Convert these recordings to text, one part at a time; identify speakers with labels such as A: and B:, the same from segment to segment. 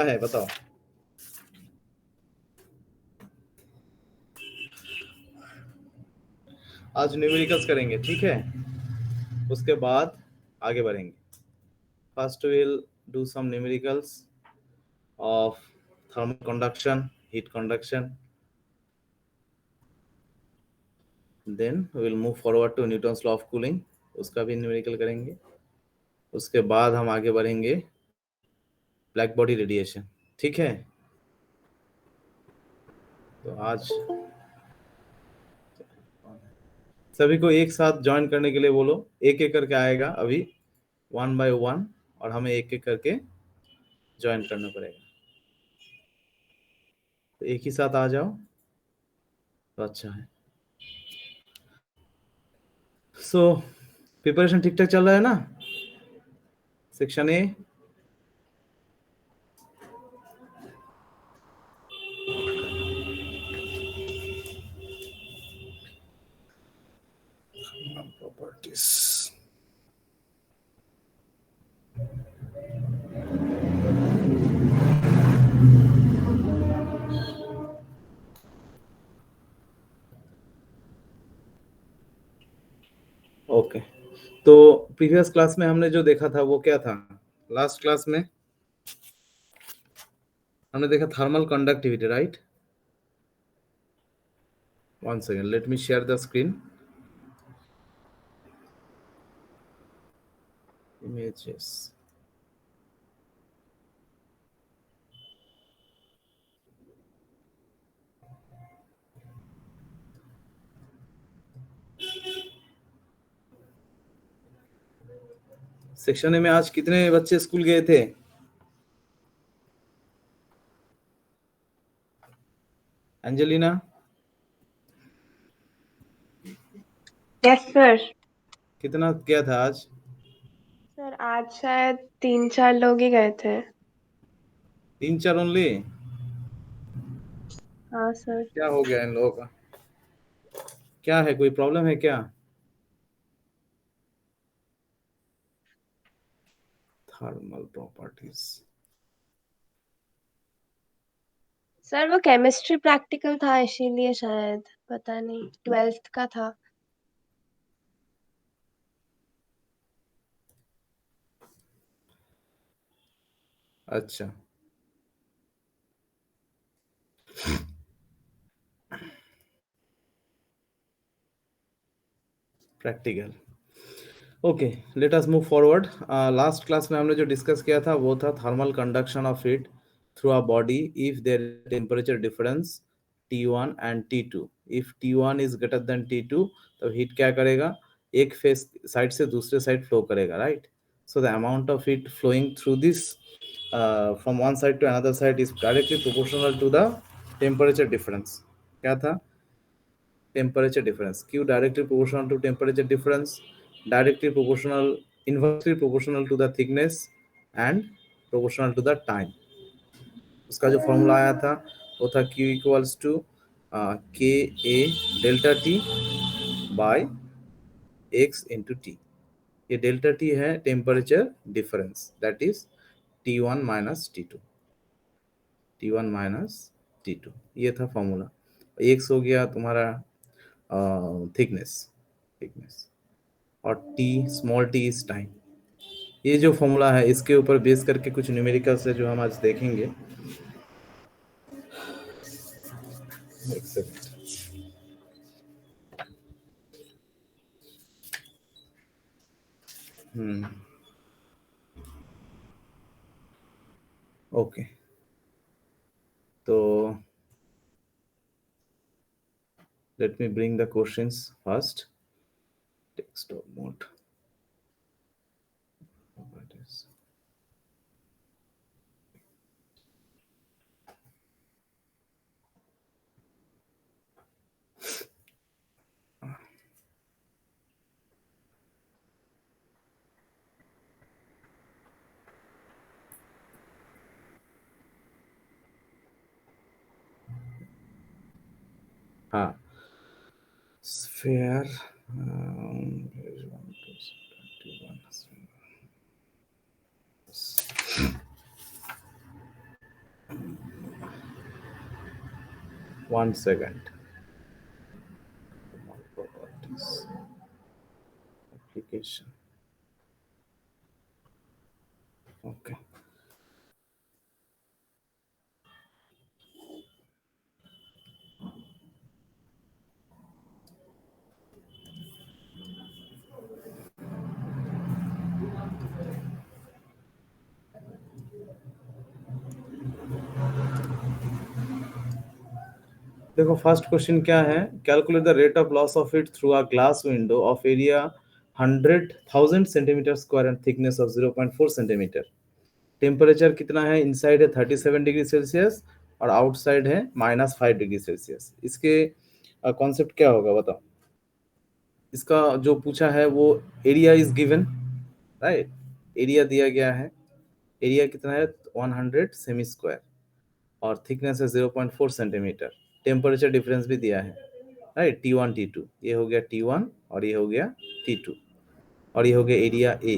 A: है बताओ। आज न्यूमेरिकल्स करेंगे, ठीक है। उसके बाद आगे बढ़ेंगे। First will do some numericals of thermal conduction, heat conduction, then will move forward to Newton's law of cooling, उसका भी न्यूमेरिकल करेंगे। उसके बाद हम आगे बढ़ेंगे ब्लैक बॉडी रेडिएशन, ठीक है। तो आज सभी को एक साथ ज्वाइन करने के लिए बोलो, एक एक करके आएगा अभी, 1 by 1, और हमें एक एक करके ज्वाइन करना पड़ेगा। तो एक ही साथ आ जाओ तो अच्छा है। सो प्रिपरेशन ठीक ठाक चल रहा है ना? Section A properties. ओके, तो प्रीवियस क्लास में हमने जो देखा था वो क्या था? लास्ट क्लास में हमने देखा thermal conductivity, right? One second, let me share the screen. Images, section A में आज कितने बच्चे स्कूल गए थे? एंजेलिना?
B: Yes sir.
A: कितना क्या था आज?
B: सर आज शायद 3-4 लोग ही गए थे।
A: 3-4 ओनली?
B: हाँ सर।
A: क्या हो गया इन लोगों का? क्या है, कोई प्रॉब्लम है क्या? Thermal properties.
B: सर वो केमिस्ट्री प्रैक्टिकल था इसीलिए शायद, पता नहीं, 12th का था।
A: अच्छा, practical. Okay, let us move forward. Last class में हमने जो डिस्कस किया था वो था thermal conduction of heat through a body if there temperature difference T1 and T2। If T1 is greater than T2 तो हीट क्या करेगा, एक फेस साइड से दूसरे साइड फ्लो करेगा, right? So the amount of heat flowing through this from one side to another side is directly proportional to the temperature difference. क्या था? temperature difference. Q directly proportional to temperature difference, directly proportional, inversely proportional to the thickness and proportional to the time. उसका जो formula आया था वो था Q equals to K A delta T by X into T. ये delta T है temperature difference, that is T1 minus T2, T1 minus T2, ये था फॉर्मूला। एक्स हो गया तुम्हारा थिकनेस, थिकनेस, और T small T is time. ये जो फॉर्मूला है इसके ऊपर बेस करके कुछ न्यूमेरिकल्स है जो हम आज देखेंगे। एक सेकंड। ओके, तो let me bring the questions first. Desktop mode. हाँ, sphere 1 second. Properties. Application. Okay. देखो फर्स्ट क्वेश्चन क्या है, calculate the rate of loss of heat through a glass window of area 100,000 centimetre square and thickness of 0.4 centimetre. Temperature कितना है, inside है 37 degree Celsius और outside है -5 degree Celsius. इसके concept क्या होगा बताओ। इसका जो पूछा है वो area is given, right. Area दिया गया है, एरिया कितना है 100 सेमी स्क्वायर और थिकनेस है 0.4 सेंटीमीटर। टेम्परेचर डिफरेंस भी दिया है, राइट। T1 T2, ये हो गया T1 और ये हो गया T2 और ये हो गया एरिया A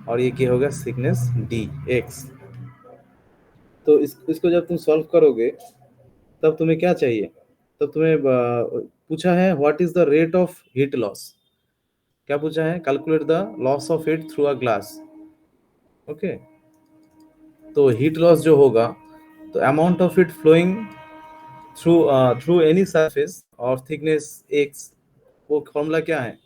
A: और ये क्या होगा थिकनेस D x। तो इसको जब तुम सॉल्व करोगे तब तुम्हें क्या चाहिए, तब तुम्हें पूछा है what is the rate of heat loss. क्या पूछा है, calculate the loss of heat through a glass. Okay, तो हीट लॉस जो होगा तो amount of heat flowing through any surface और थिकनेस x, वो फॉर्मूला क्या है,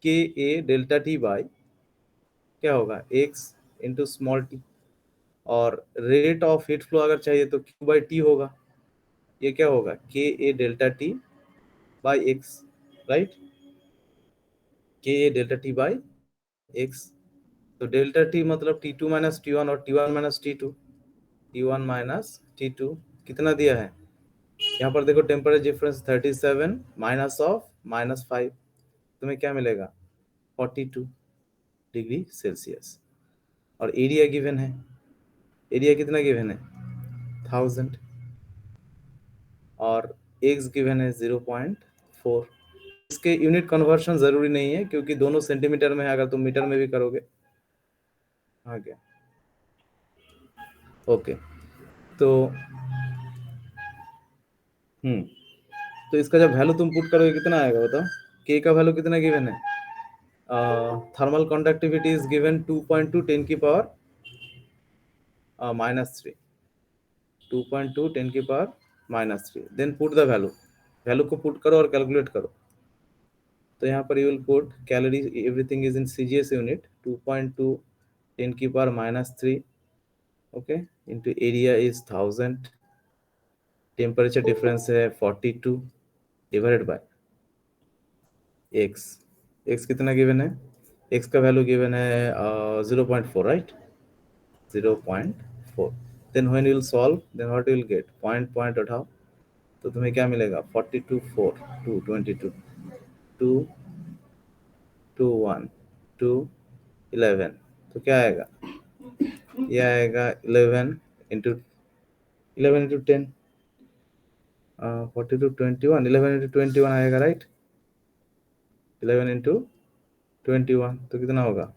A: के ए डेल्टा टी बाई क्या होगा x इंटू स्मॉल टी। और रेट ऑफ हीट फ्लो अगर चाहिए तो q बाई टी होगा, ये क्या होगा K A delta T by x, right. K A delta T by X, तो डेल्टा टी मतलब T2 माइनस T1 और T1 minus T2, T1 minus T2 कितना दिया है, यहाँ पर देखो टेम्परेचर डिफरेंस 37 माइनस ऑफ -5, तुम्हें क्या मिलेगा 42 डिग्री सेल्सियस। और एरिया गिवन है, एरिया कितना गिवन है 1000 और एक्स गिवन है 0.4। इसके यूनिट कन्वर्शन जरूरी नहीं है क्योंकि दोनों सेंटीमीटर में है, अगर तुम मीटर में भी करोगे आ गया। ओके, तो तो इसका जब वैल्यू तुम पुट करोगे कितना आएगा बताओ, के का वैल्यू कितना गिवन है, थर्मल कंडक्टिविटी इज गिवन 2.2 10 की पावर -3, 2.2 10 की power -3। Then put the value, value को पुट करो और कैलकुलेट करो। तो यहाँ पर you will put calorie, everything is in CGS unit, 2.2 10 की power -3 okay into area is 1000, temperature difference है 42 डिवाइडेड बाय एक्स। एक्स कितना गिवन है, एक्स का वैल्यू गिवन है 0.4, right 0.4। Then when you will solve then what you will get, point point उठाओ तो तुम्हें क्या मिलेगा 42 4 2 22 2 2 1 2 11, तो क्या आएगा, ये आएगा 11 इंटू 11 इंटू 10 42 21, 11 इंटू 21 आएगा, राइट 11 इंटू 21 तो कितना होगा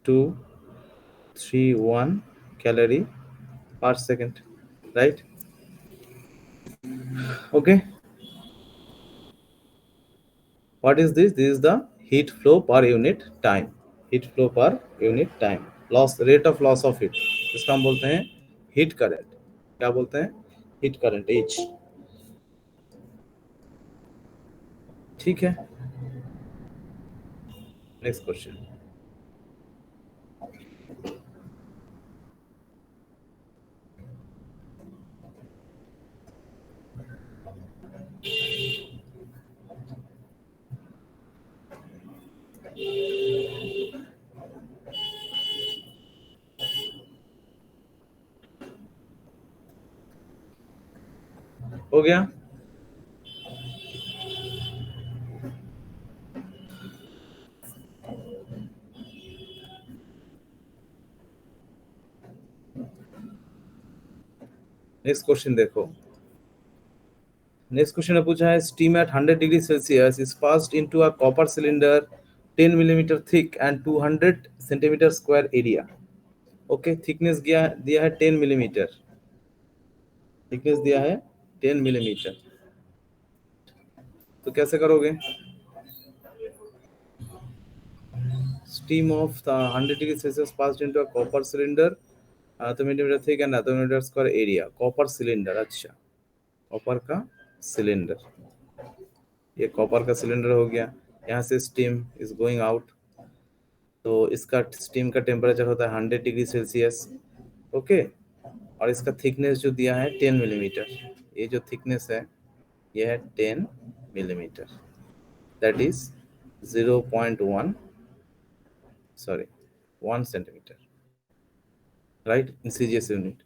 A: 231 कैलोरी पर second, right. Okay, what is this, this is the heat flow per unit time, heat flow per unit time, loss, rate of loss of heat, इसका हम बोलते हैं heat current. क्या बोलते हैं, हीट करंट H। ठीक है, नेक्स्ट क्वेश्चन। हो गया, नेक्स्ट क्वेश्चन देखो। नेक्स्ट क्वेश्चन में पूछा है steam eight 100 degree Celsius is passed into a copper cylinder 10 millimetre thick and 200 centimetre square area. Okay, thickness दिया है 10 मिलीमीटर थिकनेस दिया है 10 मिलीमीटर। तो कैसे करोगे? Steam of the 100 degree Celsius passed into a copper cylinder, 2 millimeter thick and 2 millimeter square area. Copper cylinder, अच्छा copper का cylinder, ये कॉपर का सिलेंडर हो गया। यहाँ से स्टीम इज गोइंग आउट, तो इसका स्टीम का टेम्परेचर होता है 100 डिग्री सेल्सियस। ओके, और इसका थिकनेस जो दिया है 10 मिलीमीटर, ये जो थिकनेस है ये है 10 millimetre, that is 0.1 sorry 1 centimeter, right, in CGS unit.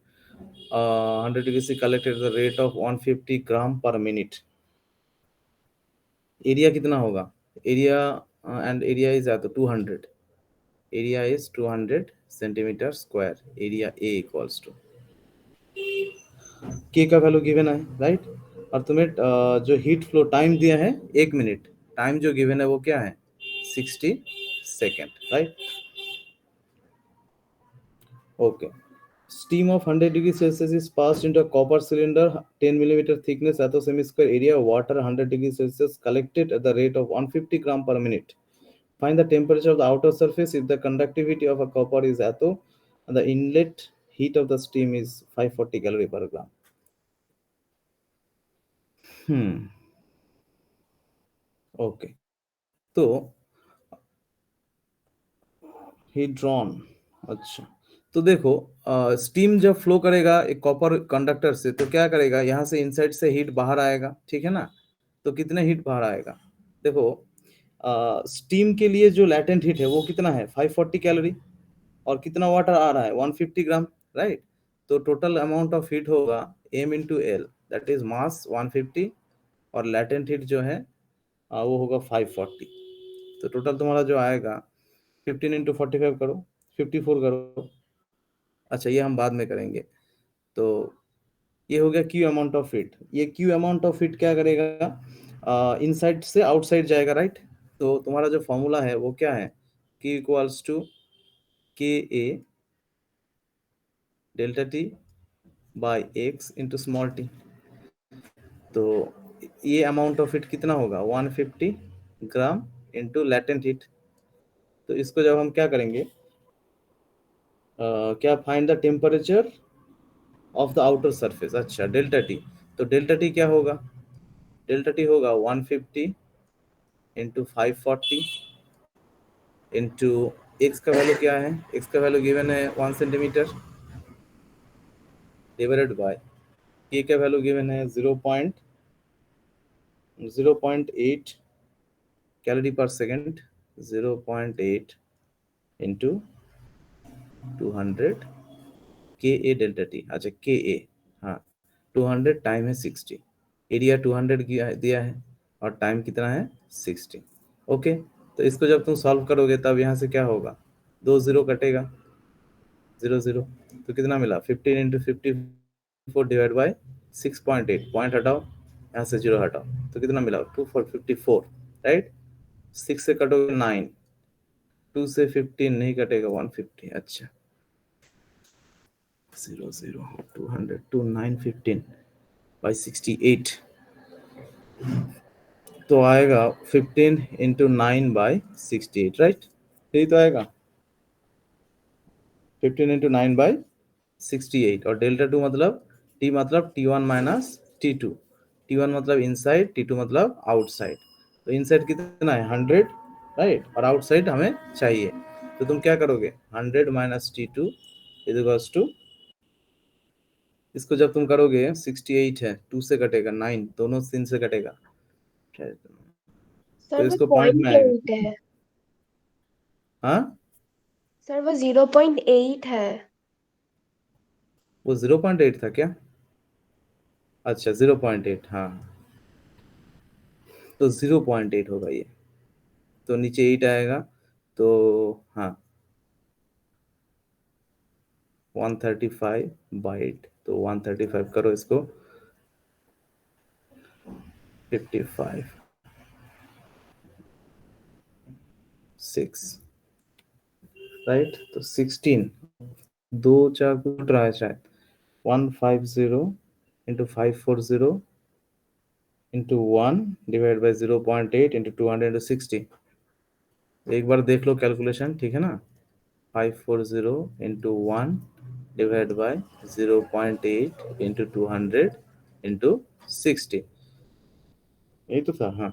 A: 100 degree C collected at the rate of 150 gram per minute. Area कितना होगा? Area and area is at 200, area is 200 centimetre square, area A equals to K का value given है, right. और तुम्हें जो heat flow time दिया है 1 minute, time जो गिवन है वो क्या है 60 second, right. Okay, steam of 100 degree Celsius is passed into a copper cylinder, 10 millimeter thickness, atho semi square area, water 100 degree Celsius collected at the rate of 150 gram per minute. Find the temperature of the outer surface if the conductivity of a copper is atho and the inlet heat of the steam is 540 calorie per gram. Okay, तो heat drawn, अच्छा तो देखो steam जब flow करेगा एक copper conductor से तो क्या करेगा, यहाँ से इनसाइड से हीट बाहर आएगा, ठीक है ना। तो कितने हीट बाहर आएगा, देखो स्टीम के लिए जो लैटेंट हीट है वो कितना है 540 कैलोरी, और कितना वाटर आ रहा है 150 ग्राम, राइट। तो टोटल अमाउंट ऑफ हीट होगा m into L, that is mass 150, और लैटेंट हीट जो है वो होगा 540। तो टोटल तुम्हारा जो आएगा 15 इंटू 45 करो, 54 करो, अच्छा ये हम बाद में करेंगे। तो ये हो गया क्यू अमाउंट ऑफ हीट, ये क्यू अमाउंट ऑफ हीट क्या करेगा इनसाइड से आउटसाइड जाएगा, राइट। तो तुम्हारा जो फॉर्मूला है वो क्या है, Q equals to K A delta T by X into small T. तो ये अमाउंट ऑफ हीट कितना होगा 150 ग्राम इंटू लैटेंट हीट। तो इसको जब हम क्या करेंगे क्या find the temperature of the outer surface, अच्छा डेल्टा टी। तो डेल्टा टी क्या होगा, डेल्टा टी होगा 150 इंटू 540 इंटू एक्स का वैल्यू क्या है, एक्स का वैल्यू गिवन है 1 सेंटीमीटर, डिवाइडेड बाय के का वैल्यू गिवन है 0.08 कैलोरी पर सेकेंड, 0.8 इंटू 200 के ए डेल्टा टी, अच्छा के ए, हाँ 200 टाइम है 60, एरिया 200 दिया है और टाइम कितना है 60। ओके, तो इसको जब तुम सॉल्व करोगे तब यहाँ से क्या होगा, 2 जीरो कटेगा, 0 0, तो कितना मिला 15 इंटू 54 डिवाइड बाई 6.8, पॉइंट हटाओ यहाँ से 0 हटाओ, तो कितना मिला 2 4 54, राइट। 6 से कटोगे 9, 2 से 15 नहीं कटेगा 150, अच्छा 0 0 200 to 915 by 68, तो आएगा 15 इंटू 9 बाई 68, राइट, यही तो आएगा 15 इंटू 9 बाई 68। और डेल्टा टू मतलब टी मतलब T1 माइनस T2, T1 मतलब इनसाइड, T2 मतलब आउटसाइड। तो इनसाइड कितना है 100, राइट, और आउटसाइड हमें चाहिए, तो तुम क्या करोगे 100 minus T2 is equals to, इसको जब तुम करोगे 68 है, 2 से कटेगा 9, दोनों 3 से कटेगा, तो
B: सर वो
A: इसको पॉइंट में
B: पॉइंट
A: आएगा,
B: एट है।
A: हाँ
B: सर वो 0.8 है।
A: वो 0.8 था क्या, अच्छा 0.8, हाँ तो 0.8 होगा ये, तो नीचे 8 आएगा, तो हाँ 135 बाई 8, तो 135 करो इसको 55 6, राइट, तो 16, 2 4 कट रहा है शायद, 150 into 540 into 1 divided by 0.8 into 200 into 60. एक बार देख लो कैलकुलेशन, ठीक है ना। 540 into 1 divided by 0.8 into 200 into 60, यही तो था। हाँ,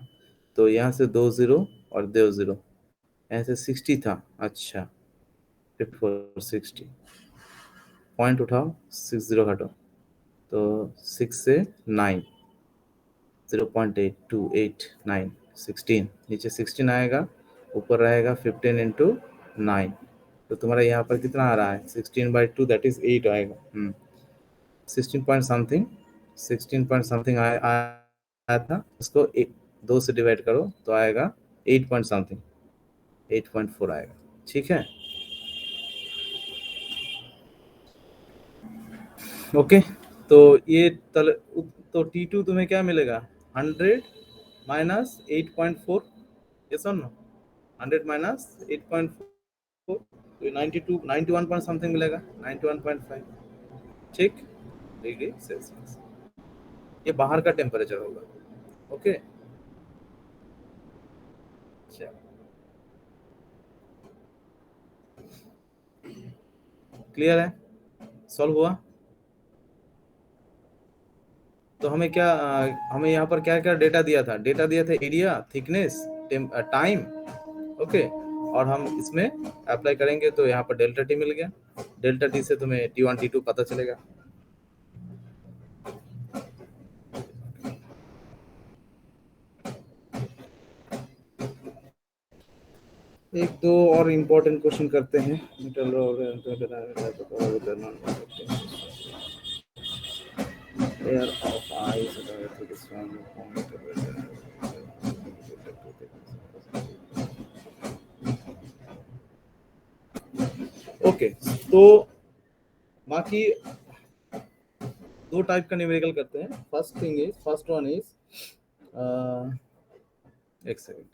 A: तो यहाँ से 2 0 और 2 0, यहाँ से 60 था। अच्छा, 5460, पॉइंट उठाओ, 60 घटो, तो 6 से 9, 0.8289, 16, नीचे 16 आएगा, ऊपर रहेगा 15 into 9, तो तुम्हारा यहाँ पर कितना आ रहा है, 16/2, दैट इज 8 आएगा। 16 पॉइंट समथिंग, 16 पॉइंट समथिंग आया था, उसको 2 से डिवाइड करो तो आएगा 8 पॉइंट समथिंग, 8.4 आएगा। ठीक है, ओके। तो ये तो T2 तुम्हें क्या मिलेगा, 100 माइनस 8.4, यस और नो, 100 माइनस 8.4, तो 92 91 पॉइंट समथिंग मिलेगा, 91.5। ठीक, डिग्री सेल्सियस, ये बाहर का टेम्परेचर होगा। ओके, चलो क्लियर है, सॉल्व हुआ। तो हमें क्या हमें यहाँ पर क्या क्या डेटा दिया था, डेटा दिया था एरिया, थिकनेस, टाइम, ओके। और हम इसमें अप्लाई करेंगे तो यहाँ पर डेल्टा टी मिल गया, डेल्टा टी से तुम्हें T1 T2 पता चलेगा। एक दो और इम्पोर्टेंट क्वेश्चन करते हैं। Layer of ice to the strong point. Okay, तो बाकी दो टाइप का न्यूमेरिकल करते हैं। फर्स्ट वन इज एक सेकंड,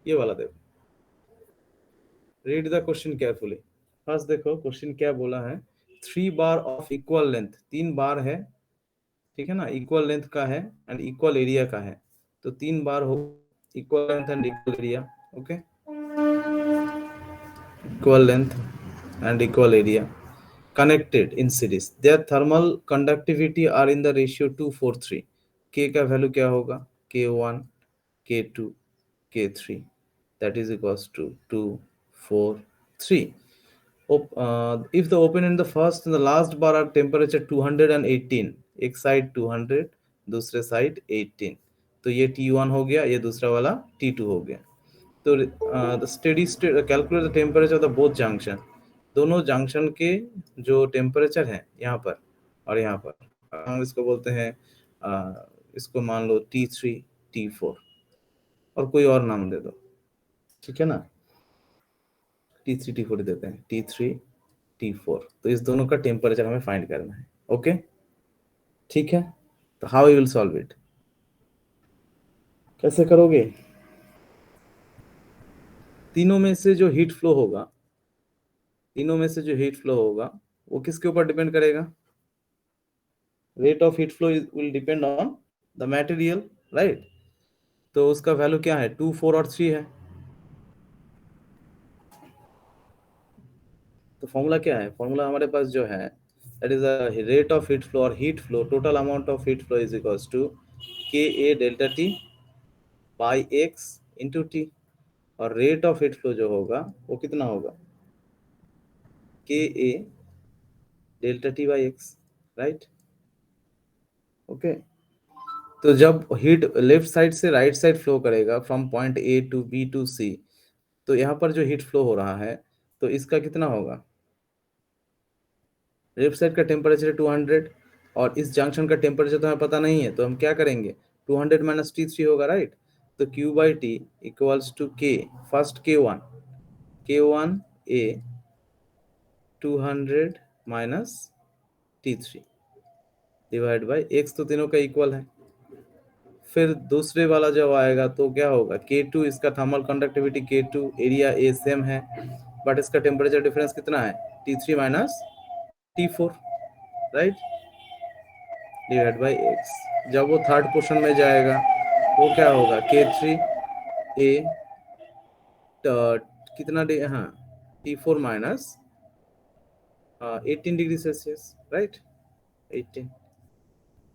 A: ये वाला देखो, read the question carefully. First देखो क्वेश्चन क्या बोला है, 3 बार ऑफ इक्वल लेंथ, 3 बार है, ठीक है ना, इक्वल लेंथ का है एंड इक्वल एरिया का है, तो 3 बार हो, equal length and equal area, okay, equal length and equal area connected in series, their thermal conductivity are in the ratio 2:4:3। k का वैल्यू क्या होगा, k1, k2, k3, that is equals to 2:4:3। If the open and the first and the last bar are temperature 218, एक side 200, दूसरे side 18, तो ये T1 हो गया, ये दूसरा वाला T2 हो गया। तो the steady state, calculate the temperature of the both junction, दोनों जंक्शन के जो टेम्परेचर है यहाँ पर और यहाँ पर, हम इसको बोलते हैं इसको मान लो T3 T4, और कोई और नाम दे दो, ठीक है ना, T3 T4 देते हैं, T3 T4, तो इस दोनों का टेम्परेचर हमें फाइंड करना है। ओके, ठीक है, तो how you will solve it, कैसे करोगे। तीनों में से जो हीट फ्लो होगा, तीनों में से जो हीट फ्लो होगा वो किसके ऊपर डिपेंड करेगा, rate of heat flow will depend on the material, right. तो उसका वैल्यू क्या है, 2, 4 और 3 है। तो फॉर्मूला क्या है, फॉर्मूला हमारे पास जो है, that is the rate of heat flow और heat flow, total amount of heat flow is equals to KA delta T by X into T, और रेट ऑफ हीट फ्लो जो होगा वो कितना होगा, KA delta T by x, right. Okay, तो जब heat left side से right side flow करेगा from point A to B to C, तो यहाँ पर जो हीट फ्लो हो रहा है तो इसका कितना होगा, लेफ्ट साइड का टेम्परेचर 200 और इस जंक्शन का टेम्परेचर तो हमें पता नहीं है, तो हम क्या करेंगे, 200 माइनस T3 होगा, राइट। तो Q by T equals to K, first K1 K1A 200 minus T3 divide by x, तो तीनों का इक्वल है। फिर दूसरे वाला जब आएगा तो क्या होगा, K2 इसका thermal conductivity K2, area A same है, बट इसका टेम्परेचर डिफरेंस कितना है, T3 minus T4, right, divide by x। जब वो थर्ड पोर्शन में जाएगा वो क्या होगा, K3A कितना हाँ T4 minus 18 degree Celsius, right, 18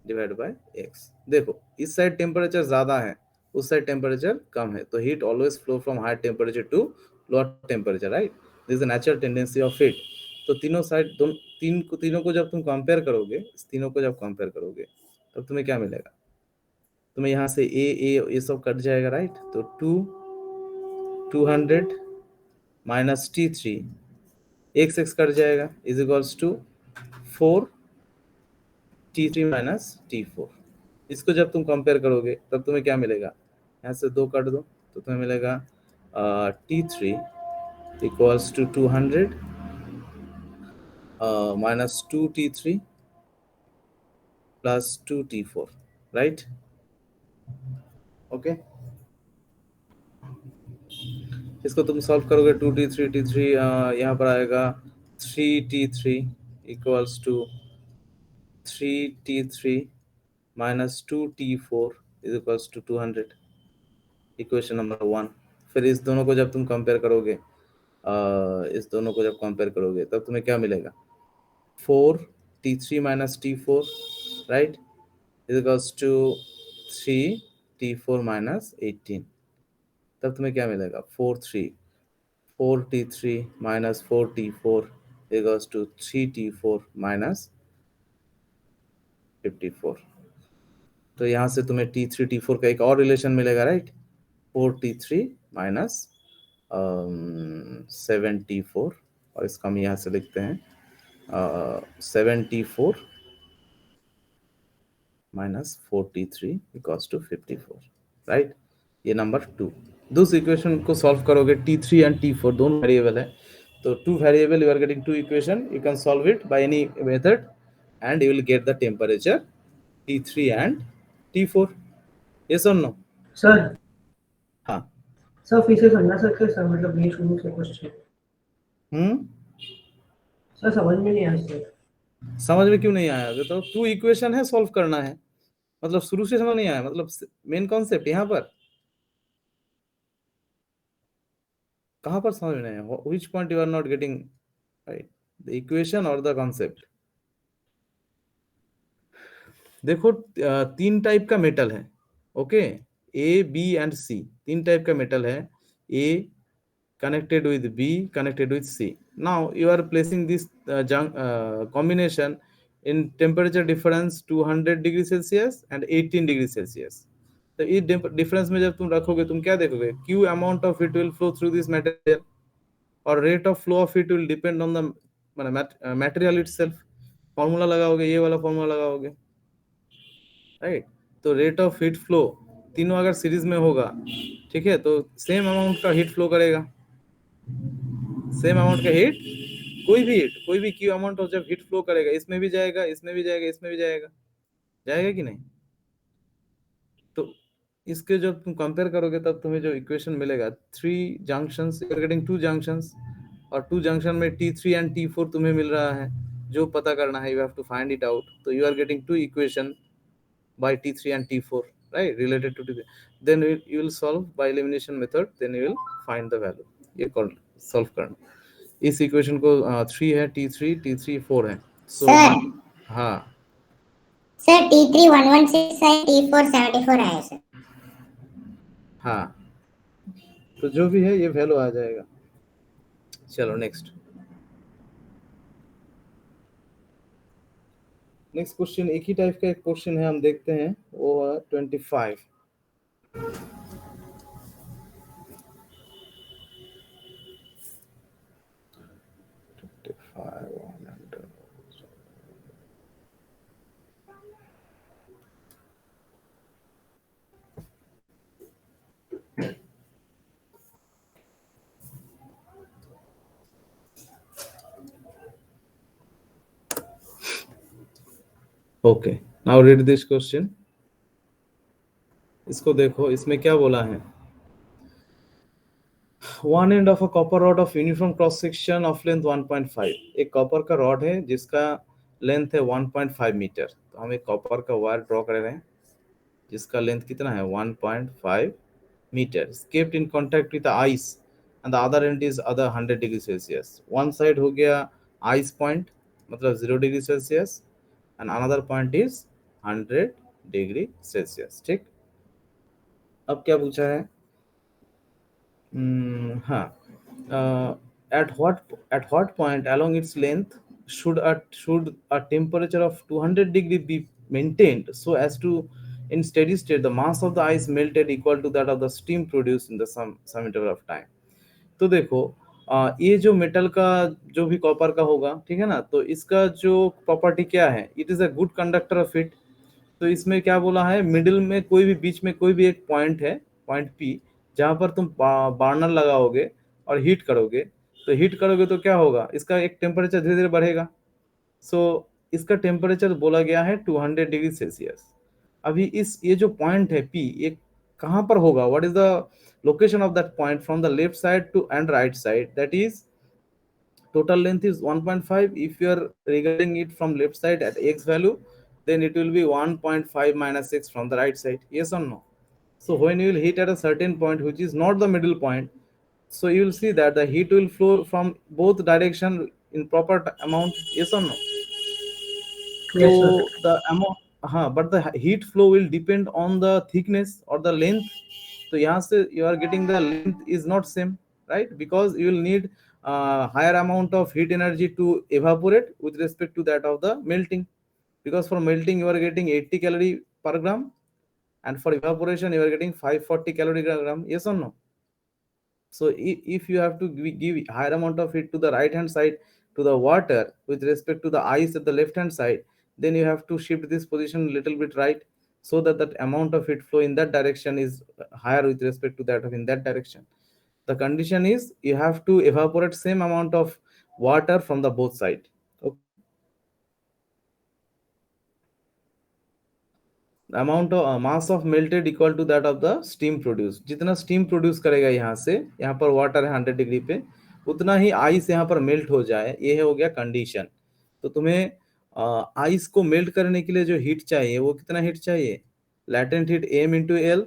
A: divide by x. देखो इस साइड टेम्परेचर ज्यादा है, उस साइड टेम्परेचर कम है, तो heat always flow from higher temperature to lower temperature, right, this is the natural tendency of heat. तो तीनों साइड तीनों को जब तुम कंपेयर करोगे, तीनों को जब कंपेयर करोगे तब तुम्हें क्या मिलेगा, तुम्हें यहाँ से ए सब कट जाएगा, राइट, तो 200 माइनस T3 x कट जाएगा is equals to 4 T3 minus T4। इसको जब तुम कंपेयर करोगे तब तुम्हें क्या मिलेगा, यहाँ से 2 काट दो तो तुम्हें मिलेगा T3 equals to 200 minus 2T3 plus 2T4, right, okay. इसको तुम सॉल्व करोगे, 2T3 यहाँ पर आएगा 3T3 equals to 3T3 minus 2T4 is equals to 200, equation number 1। फिर इस दोनों को जब तुम कंपेयर करोगे, इस दोनों को जब कंपेयर करोगे तब तुम्हें क्या मिलेगा, 4T3 minus T4, right, is equals to 3T4 minus 18। तब तुम्हें क्या मिलेगा, 4T3 minus 4T4 equals to 3T4 minus 54। तो यहाँ से तुम्हें T3 T4 का एक और रिलेशन मिलेगा, राइट, 4T3 माइनस 74, और इसका हम यहाँ से लिखते हैं 74 minus 4T3 equals to 54, right, ये नंबर 2। दूसरी इक्वेशन को सॉल्व करोगे, T3 एंड T4 दोनों वेरिएबल है, तो 2 variable you are getting 2 equation, you can solve it by any method and you will get the temperature T3 and T4, yes और no
C: sir?
A: हाँ
C: sir फिर से समझा सकते हैं सर, मतलब ये शुरू से क्वेश्चन सर समझ में नहीं आया सर।
A: समझ में क्यों नहीं आया, तो 2 इक्वेशन है, सॉल्व करना है, मतलब शुरू से समझ नहीं आया, मतलब मेन कॉन्सेप्ट यहाँ पर कहाँ पर समझ में नहीं आया, which point you are not getting, right, the equation और द कॉन्सेप्ट। देखो 3 टाइप का मेटल है, okay, A B and C, 3 type का मेटल है, A connected with B, connected with C. Now you are placing this combination in temperature difference 200 degree Celsius and 18 degree Celsius. तो इस difference में जब तुम रखोगे तुम क्या देखोगे, Q amount of heat will flow through this material और rate of flow of heat will depend on the material itself। Formula लगाओगे, ये वाला फॉर्मूला लगाओगे, राइट, तो रेट ऑफ हीट फ्लो तीनों अगर सीरीज में होगा, ठीक है, तो सेम अमाउंट का हीट फ्लो करेगा, सेम अमाउंट का हीट, कोई भी क्यू अमाउंट ऑफ जब हीट फ्लो करेगा, इसमें भी जाएगा, इसमें भी जाएगा, इसमें भी जाएगा, जाएगा कि नहीं। तो इसके जब तुम कंपेयर करोगे तब तुम्हें जो इक्वेशन मिलेगा, 3 junctions, you are getting 2 junctions, और 2 जंक्शन में T3 एंड T4 तुम्हें मिल रहा है, जो पता करना है, you have to find it out. तो you are getting 2 equation by T3 and T4, right, related to T3. Then you will solve by elimination method, then you will find the value, ये call solve करना। इस equation को 3 है T3 4 है, सो हाँ
D: sir T3 116 है, T4 74 है sir.
A: हाँ, तो जो भी है ये वैल्यू आ जाएगा। चलो नेक्स्ट क्वेश्चन, एक ही टाइप का एक क्वेश्चन है, हम देखते हैं, वो है 25। Okay, now read this question. इसको देखो, इसमें क्या बोला है। One end of a copper rod of uniform cross section of length 1.5। एक कॉपर का रॉड है जिसका लेंथ है 1.5 मीटर। तो हम एक कॉपर का वायर ड्रॉ कर रहे हैं जिसका लेंथ कितना है 1.5 meter, kept in contact with the ice and the other end is other 100 degree Celsius। one side हो गया ice point मतलब 0 degree Celsius and another point is 100 degree Celsius। ठीक, अब क्या पूछा है। हाँ, at what point along its length should a temperature of 200 degree be maintained so as to in steady state the mass of the ice melted equal to that of the steam produced in the some interval of time। तो देखो, ये जो metal का जो भी copper का होगा, ठीक है ना, तो इसका जो प्रॉपर्टी क्या है, it is a good conductor of heat. तो इसमें क्या बोला है, मिडिल में कोई भी, बीच में कोई भी एक पॉइंट है, पॉइंट पी, जहां पर तुम बार्नर लगाओगे और हीट करोगे, तो हीट करोगे तो क्या होगा, इसका एक टेम्परेचर धीरे धीरे बढ़ेगा। सो इसका टेम्परेचर बोला गया है 200 डिग्री सेल्सियस। अभी इस ये जो पॉइंट है पी, ये कहाँ पर होगा, what is the location of that point from the left side to and right side, that is total length is 1.5। if you are regarding it from left side at x value, then it will be 1.5 minus x from the right side, yes or no। so when you will hit at a certain point which is not the middle point, so you will see that the heat will flow from both direction in proper amount, yes or no।
C: Yes, sir.
A: so the amount, हाँ, but the heat flow will depend on the thickness or the length। तो यहाँ से you are getting the length is not same, right, because you will need higher amount of heat energy to evaporate with respect to that of the melting, because for melting you are getting 80 calorie per gram and for evaporation you are getting 540 calorie per gram, yes or no। so if you have to give higher amount of heat to the right hand side to the water with respect to the ice at the left hand side, then you have to shift this position a little bit right, so that that amount of heat flow in that direction is higher with respect to that of in that direction। the condition is you have to evaporate same amount of water from the both side। okay? Amount of mass of melted equal to that of the steam produce. जितना steam produce करेगा यहाँ से, यहाँ पर water है 100 degree पे, उतना ही ice यहाँ पर मेल्ट हो जाए, ये हो गया कंडीशन। तो तुम्हें आइस को मेल्ट करने के लिए जो हीट चाहिए वो कितना हीट चाहिए, latent heat m into L,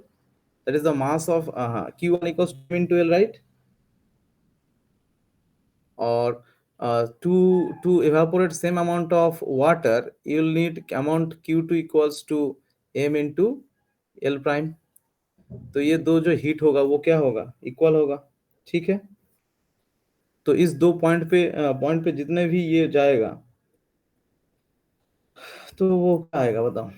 A: that is the mass of Q1 equals two into L, right. और to evaporate same amount of water you will need amount Q2 equals to m into L prime। तो ये दो जो heat होगा वो क्या होगा, equal होगा, ठीक है। तो इस दो पॉइंट पे जितने भी ये जाएगा तो वो क्या आएगा बताओ।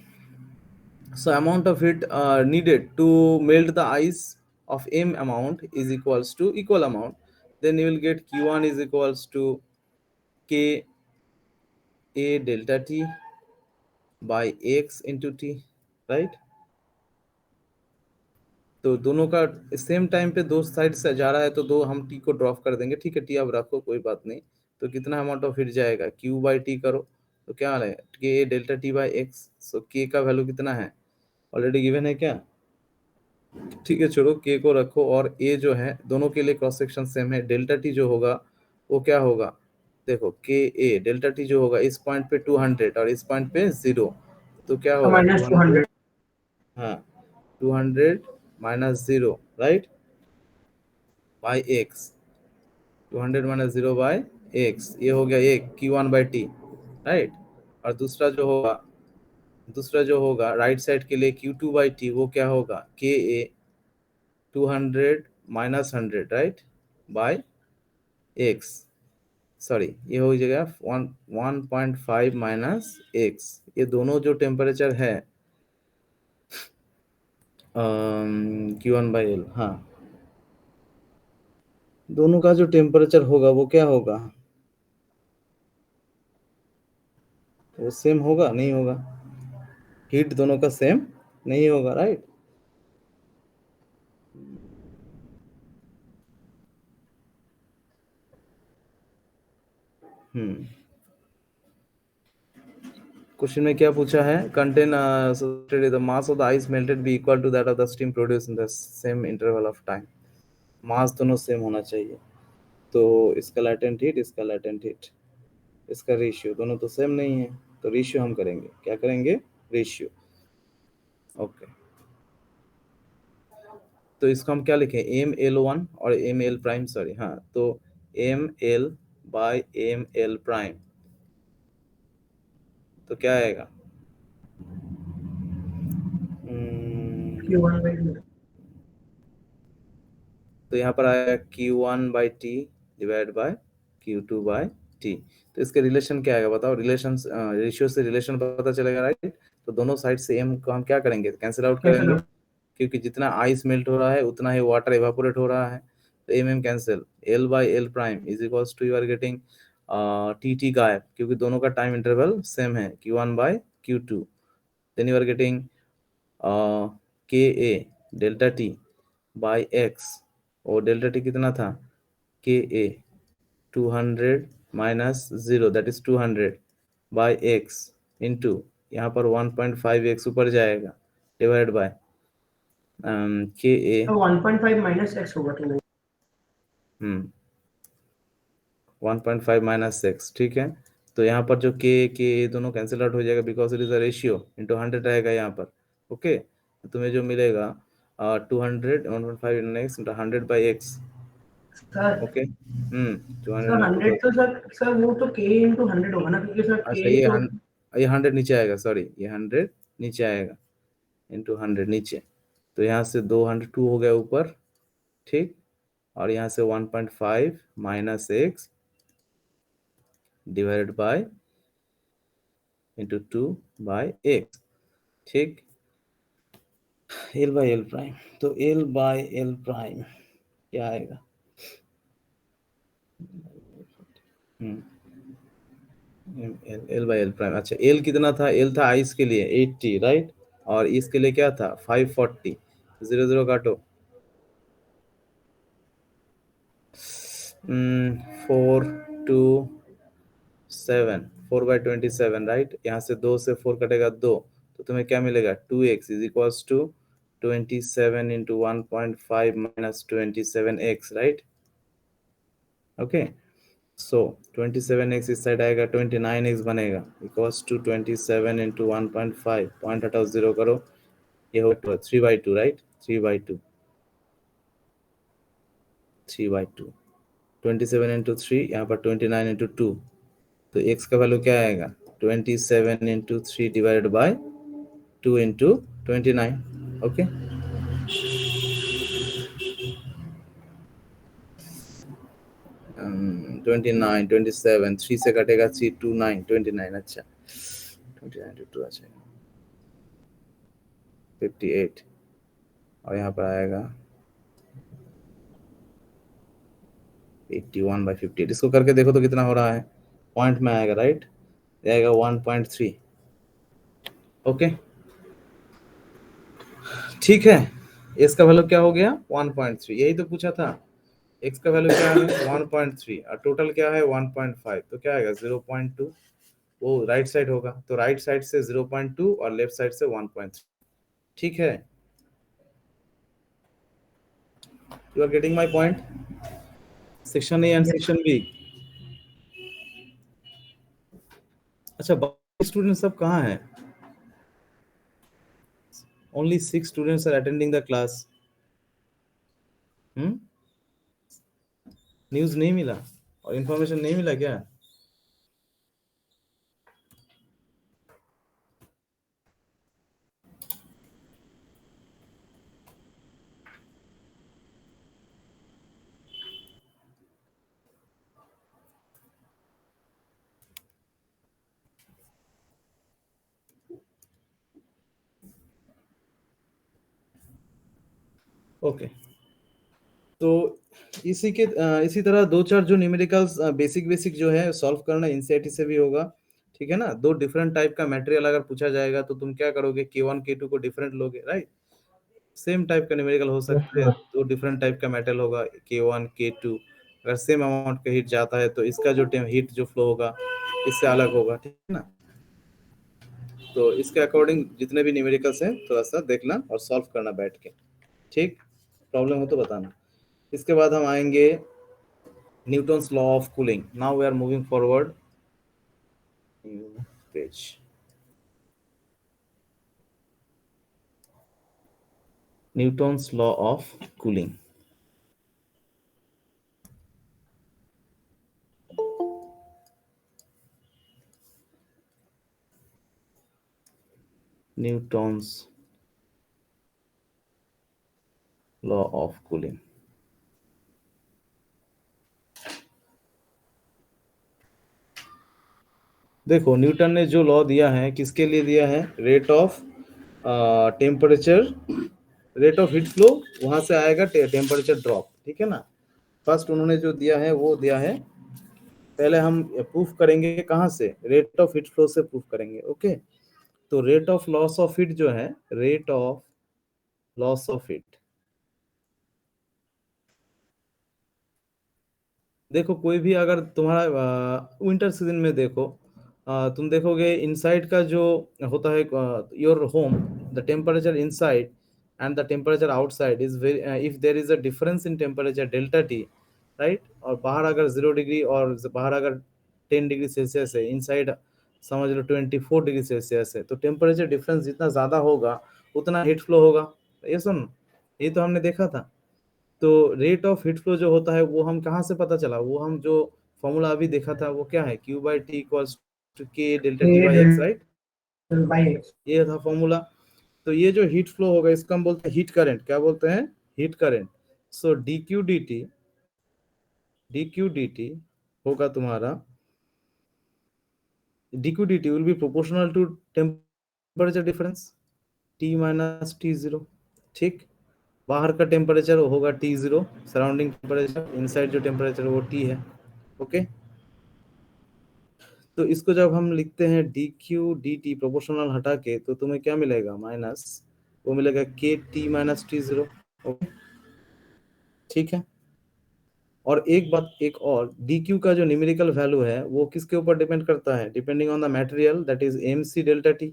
A: so amount of heat needed to melt the ice of m amount is equals to equal amount, then you will get Q1 is equals to K A delta T by x into t, right. तो दोनों का same time पे दो side से जा रहा है तो दो हम टी को ड्रॉप कर देंगे, ठीक है, टी आप रखो कोई बात नहीं। तो कितना अमाउंट ऑफ हीट जाएगा, क्यू बाई टी करो, तो क्या है के डेल्टा टी बाई एक्स। सो के का वैल्यू कितना है, ऑलरेडी गिवन है क्या, ठीक है, छोड़ो के को रखो। और ए जो है दोनों के लिए क्रॉस सेक्शन सेम है, डेल्टा टी जो होगा वो क्या होगा, देखो के ए डेल्टा टी जो होगा इस पॉइंट पे 200 और इस पॉइंट पे 0, तो क्या होगा
C: minus
A: 200,
C: 200।
A: हाँ 200 minus 0, right, by x, 200 minus 0 by X, ये हो गया एक Q1 बाई टी, राइट। और दूसरा जो होगा राइट साइड के लिए Q2 बाई टी, वो क्या होगा K A 200 minus 100, right, by x, sorry ये हो जाएगा 1.5 माइनस एक्स। ये दोनों जो टेम्परेचर है Q1 बाई एल, हाँ, दोनों का जो टेम्परेचर होगा वो क्या होगा, वो सेम होगा नहीं होगा, हीट दोनों का सेम नहीं होगा, राइट। क्वेश्चन में क्या पूछा है, contain the mass of the ice melted be equal to that of the steam produce in the same interval of time. Mass दोनों सेम होना चाहिए, तो इसका लैटेंट हीट, इसका लैटेंट हीट, इसका रेशियो दोनों तो सेम नहीं है, तो रेशियो हम करेंगे, क्या करेंगे, रेशियो। ओके, तो इसको हम क्या लिखें, एम एल वन और एम एल प्राइम, सॉरी हाँ, तो M L by M L prime, तो क्या आएगा,
C: Q1 by 2.
A: तो यहाँ पर आएगा Q1 by T divide by Q2 by T. तो इसके रिलेशन क्या आएगा बताओ, रिलेशन रेशियो से रिलेशन पता चलेगा, राइट। तो दोनों साइड से m को हम क्या करेंगे, कैंसिल आउट
C: Cancel
A: करेंगे,
C: out.
A: क्योंकि जितना आइस मेल्ट हो रहा है उतना ही वाटर एवापोरेट हो रहा है, तो m cancel, l by L prime is equals to, you are getting T गायब, क्योंकि दोनों का टाइम इंटरवल सेम है, Q1 by Q2, then you are getting ka delta T by X, और डेल्टा टी कितना था, ka 200 minus 0 that is 200 by X into यहाँ पर 1.5x ऊपर जाएगा डिवाइड बाय ka,
C: तो 1.5 minus x होगा तो
A: 1.5 माइनस एक्स, ठीक है। तो यहाँ पर जो के दोनों कैंसिल आउट हो जाएगा, because it is a ratio, into 100 रहेगा यहाँ पर। ओके, तो तुम्हें जो मिलेगा 200 1.5 next 100 by x.
C: Sir
A: okay, 200
C: sir 100 तो सर वो तो k into 100 होगा ना, क्योंकि सर
A: अच्छा,
C: k तो
A: ये 100 नीचे आएगा, सॉरी ये 100 नीचे आएगा, इंटू 100 नीचे, तो यहाँ से 200 2 हो गया ऊपर, ठीक, और यहाँ से 1.5 minus X divided by into 2 by X, ठीक, एल बाय एल प्राइम, तो एल बाय एल प्राइम क्या आएगा, एल बाय एल प्राइम, अच्छा एल कितना था, एल था आइस के लिए 80, राइट, और इसके लिए क्या था 540, 0 0 काटो, 4 2 7 4 बाई 27, राइट, यहाँ से 2 से 4 कटेगा 2, तो तुम्हें क्या मिलेगा 2x is equals to 27 into 1.5 minus 27x, right. Okay, so 27x इस साइड आएगा, 29x बनेगा, इक्वल्स टू 27 इंटू 1.5, पॉइंट हटाओ 0 करो, ये हो 3/2, राइट, 3/2, 3/2, 27 इंटू 3, यहाँ पर 29 इंटू 2, तो x का वैल्यू क्या आएगा, 27 into 3 divided by 2 into 29, okay. um, 29 27 3 से कटेगा 3 2 9 29, अच्छा 29 2 अच्छा 58, और यहाँ पर आएगा 81/58, इसको करके देखो तो कितना हो रहा है, पॉइंट में आएगा, राइट, आएगा 1.3, ओके, ठीक है। इसका वैल्यू क्या हो गया 1.3, यही तो पूछा था, x का वैल्यू क्या है 1.3 और टोटल क्या है 1.5, तो क्या आएगा 0.2, वो राइट साइड होगा, तो राइट साइड से 0.2 और लेफ्ट साइड से 1.3, ठीक है, you are getting my point, section A and section B. अच्छा, बाकी स्टूडेंट सब कहाँ हैं, only 6 students are attending the class, news नहीं मिला और इन्फॉर्मेशन नहीं मिला क्या, ओके। तो इसी तरह दो चार जो न्यूमेरिकल्स बेसिक जो है सॉल्व करना एनसीईआरटी से भी होगा, ठीक है ना। दो डिफरेंट टाइप का मटेरियल अगर पूछा जाएगा तो तुम क्या करोगे, K1 K2 को डिफरेंट लोगे, राइट, सेम टाइप का न्यूमेरिकल हो सकता है, दो डिफरेंट टाइप का मेटल होगा K1 K2, अगर सेम अमाउंट का हीट जाता है तो इसका जो हीट जो फ्लो होगा इससे अलग होगा, ठीक है ना। तो इसके अकॉर्डिंग जितने भी न्यूमेरिकल्स हैं थोड़ा सा देखना और सॉल्व करना बैठ के, ठीक। प्रॉब्लम हो तो बताना। इसके बाद हम आएंगे Newton's law of cooling. Now we are moving forward, page. Newton's law of cooling. Newton's law of cooling. देखो न्यूटन ने जो लॉ दिया है किसके लिए दिया है, rate of temperature, rate of heat flow, वहां से आएगा टेम्परेचर ड्रॉप, ठीक है ना। फर्स्ट उन्होंने जो दिया है वो दिया है, पहले हम प्रूफ करेंगे कहाँ से, रेट ऑफ हीट फ्लो से प्रूफ करेंगे, ओके। तो rate of loss of heat जो है, rate of loss of heat, देखो कोई भी अगर तुम्हारा विंटर सीजन में देखो, तुम देखोगे इनसाइड का जो होता है your home, the temperature inside and the temperature outside is very, if there is a difference in temperature delta T, right, और बाहर अगर 0 डिग्री और बाहर अगर 10 डिग्री सेल्सियस है, इनसाइड समझ लो 24 डिग्री सेल्सियस है, तो टेम्परेचर डिफरेंस जितना ज्यादा होगा उतना हीट फ्लो होगा। ये सुन, ये तो हमने देखा था। तो रेट ऑफ हीट फ्लो जो होता है वो हम कहाँ से पता चला, वो हम जो फॉर्मूला अभी देखा था वो क्या है, Q by T equals to K delta T by x, right,
C: by X.
A: ये था फॉर्मूला। तो ये जो हीट फ्लो होगा इसको हम बोलते हैं हीट करंट, क्या बोलते हैं, heat current. So D Q D T होगा तुम्हारा, D Q D T will be proportional to temperature difference T minus T0, ठीक। बाहर का टेम्परेचर होगा T0, सराउंडिंग टेम्परेचर, इनसाइड जो टेम्परेचर वो T है, ओके। तो इसको जब हम लिखते हैं D Q D T proportional हटा के, तो तुम्हें क्या मिलेगा, माइनस, वो मिलेगा के टी माइनस T0, ओके, ठीक है। और एक बात एक और, डी क्यू का जो न्यूमेरिकल वैल्यू है वो किसके ऊपर डिपेंड करता है, depending on the material, that is MC delta T,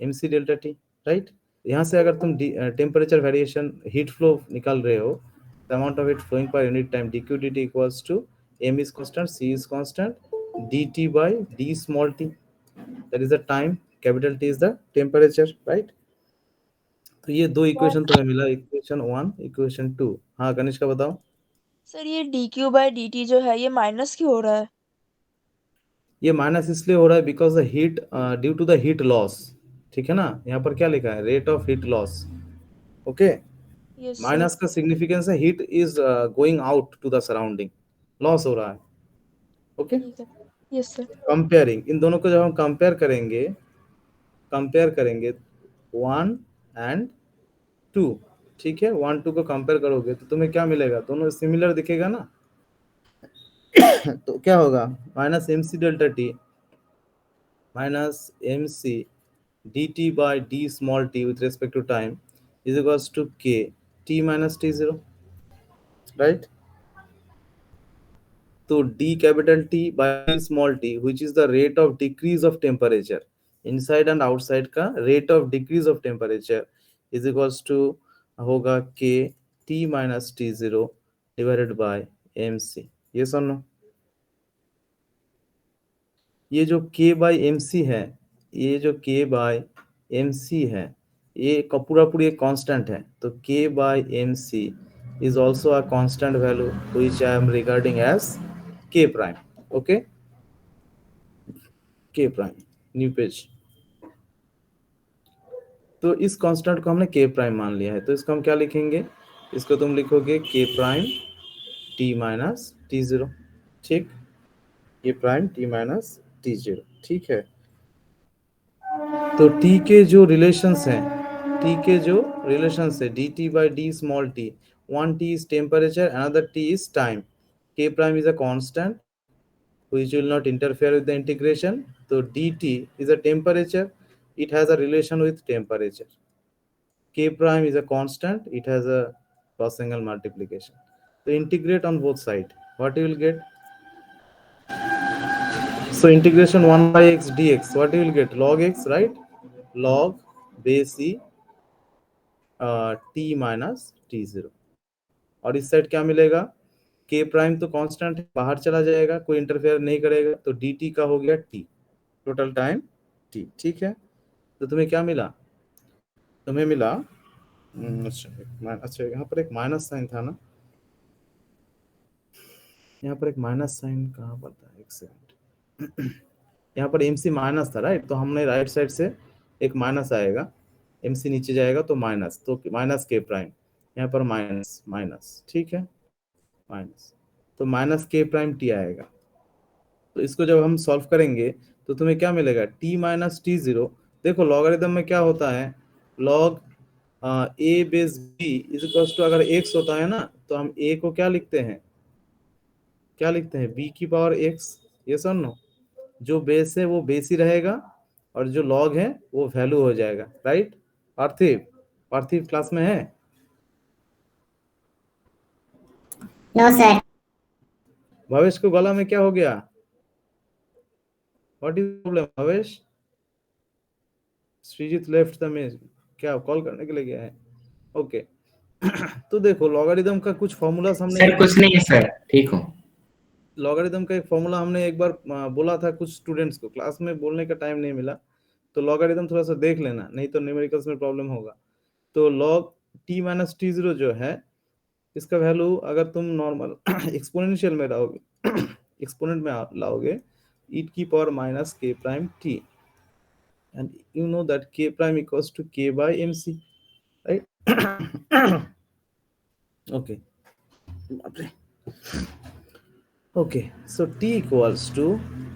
A: MC delta T, right. यहाँ से अगर तुम टेम्परेचर वेरिएशन हीट फ्लो निकाल रहे हो, the amount of it flowing per unit time, D Q D T equals to M is constant, C is constant, dt by d small t, that is the time, capital T is the temperature, right। तो ये दो equation तुम्हें मिला, equation 1, equation 2। हाँ कनिष्का बताओ।
E: Sir ये dq bye dt जो है ये माइनस क्यों हो रहा है?
A: ये माइनस इसलिए हो रहा है because the heat, due to the heat loss, ठीक है ना। यहाँ पर क्या लिखा है, rate of heat loss, okay.
E: Yes sir.
A: Minus का सिग्निफिकेंस है heat is going out to the surrounding, loss हो रहा है, ओके।
E: ठीक है। Yes sir.
A: कंपेयरिंग इन दोनों को जब हम कंपेयर करेंगे 1 एंड 2, ठीक है, 1 2 को कंपेयर करोगे तो तुम्हें क्या मिलेगा, दोनों सिमिलर दिखेगा ना। तो क्या होगा, minus MC delta T minus MC dt by d small t with respect to time is equals to k t minus T0, right। तो d capital T by d small t, which is the rate of decrease of temperature, inside and outside का rate of decrease of temperature is equals to होगा k t minus T0 divided by MC, yes or no। ये जो k by MC है, ये जो k by MC है, ये पूरा पूरी एक कांस्टेंट है, तो k by MC is also a constant value which I am regarding as k prime, okay, k prime, new page. तो इस कांस्टेंट को हमने k प्राइम मान लिया है, तो इसको हम क्या लिखेंगे, इसको तुम लिखोगे k prime t minus T0, ठीक, k prime t minus T0, ठीक है। तो t के जो रिलेशंस हैं, t के जो रिलेशंस है dt by d small t, one t is temperature, another t is time, k prime is a constant which will not interfere with the integration, so dt is a temperature, it has a relation with temperature, k prime is a constant, it has a cross angle multiplication, so integrate on both sides, what you will get, So integration 1 by x dx, what you will get? Log x, right? Log base e t minus t0. और इस side क्या मिलेगा? k prime तो constant है, बाहर चला जाएगा, कोई इंटरफेयर नहीं करेगा, तो dt का हो गया t, टोटल टाइम t। ठीक है, तो तुम्हें क्या मिला? तुम्हें मिला अच्छा यहाँ पर एक माइनस साइन था ना, यहाँ पर एक माइनस साइन कहाँ पर था? एक सेकंड, यहाँ पर mc माइनस था, राइट? तो हमने राइट साइड से एक माइनस आएगा, mc नीचे जाएगा तो माइनस, तो माइनस k प्राइम, यहाँ पर माइनस माइनस, ठीक है, माइनस, तो माइनस k प्राइम t आएगा। तो इसको जब हम सॉल्व करेंगे तो तुम्हें क्या मिलेगा? t minus T zero. देखो लॉगरिथम में क्या होता है, log a base b is equal to, अगर x होता है ना तो हम a को क्या लिखते हैं? क्या लिखते हैं? b की पावर x। ये सुन नो, जो बेस है वो बेस ही रहेगा और जो लॉग है वो वैल्यू हो जाएगा, राइट? पार्थिव, पार्थिव क्लास में है?
D: No sir.
A: भवेश को गला में क्या हो गया? What is problem Bhavesh? Shrijit left the मेज, क्या कॉल करने के लिए गया है? ओके तो देखो लॉगरिथम का कुछ फॉर्मूला हमने,
F: सर कुछ नहीं है सर, ठीक हो।
A: लॉगरिथम का एक फॉर्मूला हमने एक बार बोला था कुछ स्टूडेंट्स को, क्लास में बोलने का टाइम नहीं मिला, तो लॉगरिथम थोड़ा सा देख लेना, नहीं तो न्यूमेरिकल्स में प्रॉब्लम होगा। तो log t minus T zero जो है, इसका वैल्यू अगर तुम नॉर्मल एक्सपोनेंशियल में लाओगे एक्सपोनेंट में लाओगे, e की power minus k prime t, and you know that k prime equals to k by mc, right? Okay, okay, so t equals to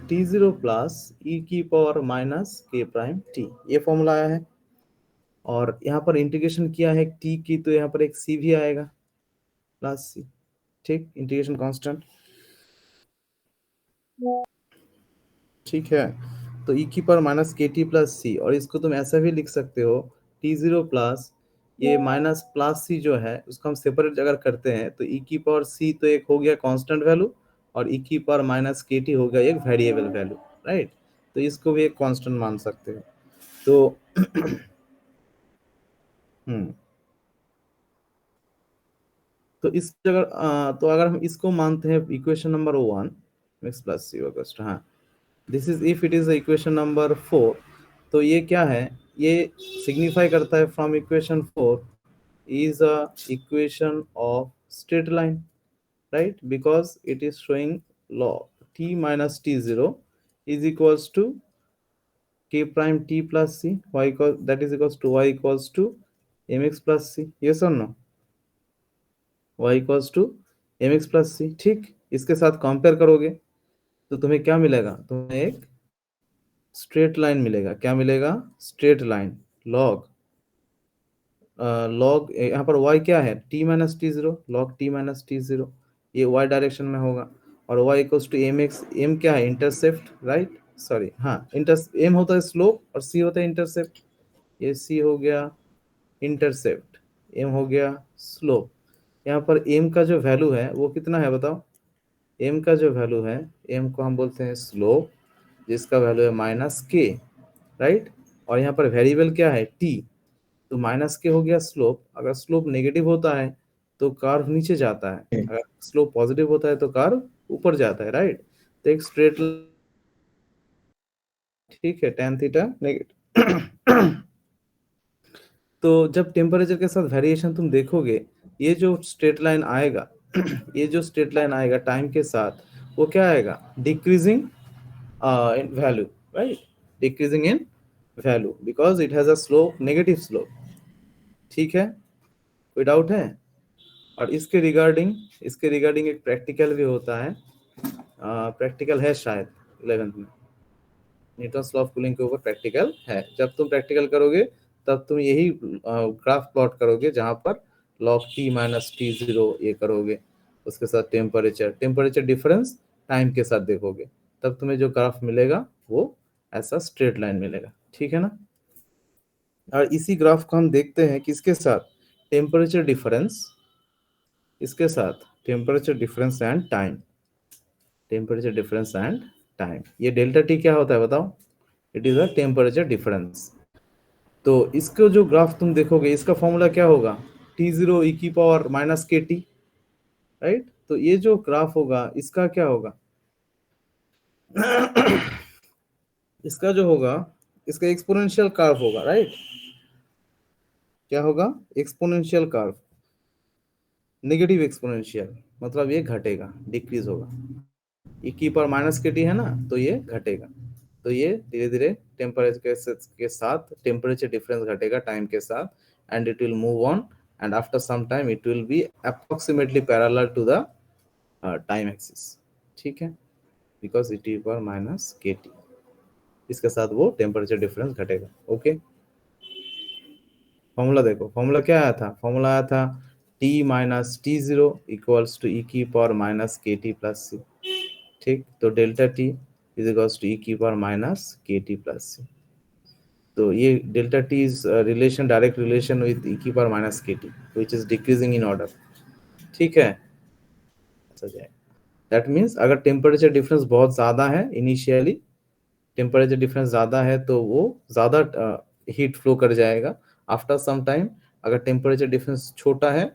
A: t0 plus e की power minus k prime t, ये formula आया है। और यहाँ पर integration किया है t की, तो यहाँ पर एक c भी आएगा प्लस c, ठीक, इंटीग्रेशन कांस्टेंट, ठीक है। तो e की power minus K T plus सी, और इसको तुम ऐसा भी लिख सकते हो t0 प्लस ये माइनस प्लस सी जो है उसको हम सेपरेट अगर करते हैं तो e की पावर c तो एक हो गया कांस्टेंट वैल्यू, और e की पावर माइनस के टी हो गया एक वेरिएबल वैल्यू, राइट? तो इसको भी एक कांस्टेंट मान सकते हो। तो तो इस जगह तो अगर हम इसको मानते हैं equation number 1 x plus C equals to, हाँ, this is if it is equation number 4, तो ये क्या है? ये सिग्निफाई करता है from equation 4 is a equation of straight line, right? Because it is showing log t minus t0 is equals to k prime t plus c, y equals, that is equals to y equals to mx plus c, yes or no? y equals to mx plus c, ठीक। इसके साथ compare करोगे तो तुम्हें क्या मिलेगा? तुम्हें एक स्ट्रेट लाइन मिलेगा। क्या मिलेगा? स्ट्रेट लाइन, लॉग लॉग, यहाँ पर y क्या है? t minus T zero, log t minus T zero, ये y डायरेक्शन में होगा, और y equals to M X, m क्या है? Intercept, right? सॉरी, हाँ, m होता है स्लोप और c होता है इंटरसेप्ट, ये c हो गया इंटरसेप्ट, m हो गया स्लोप। यहाँ पर m का जो वैल्यू है वो कितना है बताओ? m का जो वैल्यू है, m को हम बोलते हैं स्लोप, जिसका वैल्यू है माइनस k, राइट? और यहाँ पर वेरिएबल क्या है? t, तो माइनस के हो गया स्लोप। अगर स्लोप नेगेटिव होता है तो कर्व नीचे जाता है, अगर स्लोप पॉजिटिव होता है तो कर्व ऊपर जाता है, राइट? तो एक स्ट्रेट, ठीक है, tan थीटा नेगेटिव तो जब टेम्परेचर के साथ वेरिएशन तुम देखोगे, ये जो स्ट्रेट लाइन आएगा ये जो स्ट्रेट लाइन आएगा टाइम के साथ, वो क्या आएगा? Decreasing in value, right? Decreasing in value because it has a slope, negative slope, ठीक है? कोई डाउट है? और इसके रिगार्डिंग एक प्रैक्टिकल भी होता है, प्रैक्टिकल है शायद 11th में, न्यूटन्स लॉ ऑफ कूलिंग के ऊपर प्रैक्टिकल है। जब तुम प्रैक्टिकल करोगे तब तुम यही ग्राफ प्लॉट करोगे, जहां पर log t minus T zero ये करोगे, उसके साथ टेम्परेचर डिफरेंस टाइम के साथ देखोगे, तब तुम्हें जो ग्राफ मिलेगा वो ऐसा स्ट्रेट लाइन मिलेगा, ठीक है ना? और इसी ग्राफ को हम देखते हैं किसके साथ? टेम्परेचर डिफरेंस, इसके साथ temperature difference and time, temperature difference and time. ये डेल्टा टी क्या होता है बताओ? It is a temperature difference. तो इसको जो ग्राफ तुम देखोगे इसका फॉर्मूला क्या होगा? T0 e की power minus K T, right? तो ये जो ग्राफ होगा इसका क्या होगा? इसका जो होगा इसका एक्सपोनेंशियल कर्व होगा, राइट? क्या होगा? एक्सपोनेंशियल कर्व, नेगेटिव एक्सपोनेंशियल, मतलब ये घटेगा, डिक्रीज होगा। e की पावर माइनस के टी है ना, तो ये घटेगा। तो ये धीरे धीरे टेम्परेचर के साथ टेम्परेचर डिफरेंस घटेगा टाइम के साथ, and it will move on, and after some time it will be approximately parallel to the time axis, ठीक है? बिकॉज e की पावर माइनस के टी, इसके साथ वो टेम्परेचर डिफरेंस घटेगा। ओके, फॉर्मूला देखो, फॉर्मूला क्या आया था? फॉर्मूला आया था t minus T0 equals to e की power minus K T plus C, ठीक? तो delta T is equals to e की power minus K T plus सी। तो ये delta T is relation, direct relation with e की power minus K T which is decreasing in order, ठीक है? That means अगर temperature difference बहुत ज़्यादा है, इनिशियली टेम्परेचर डिफरेंस ज़्यादा है तो वो ज़्यादा हीट फ्लो कर जाएगा। आफ्टर सम टाइम अगर टेम्परेचर डिफरेंस छोटा है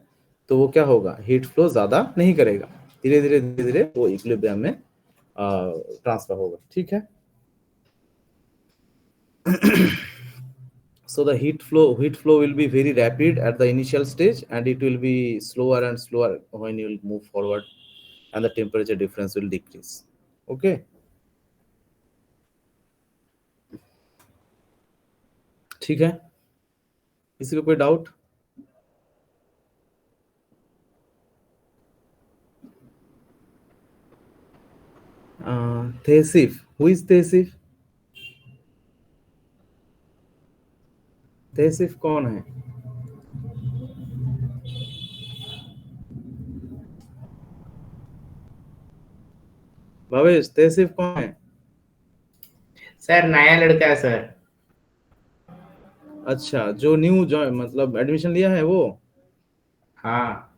A: तो वो क्या होगा? हीट फ्लो ज़्यादा नहीं करेगा, धीरे धीरे वो इक्विलिब्रियम में ट्रांसफर होगा, ठीक है? So the heat flow will be very rapid at the initial stage, and it will be slower and slower when you will move forward, and the temperature difference will decrease. Okay, ठीक है? किसी को कोई doubt? Tehsif, who is Tehsif? Tehsif कौन है? भवेश, तहसीफ कौन है?
F: Sir नया लड़का है सर।
A: अच्छा, जो न्यू जॉइन मतलब एडमिशन लिया है वो?
F: हाँ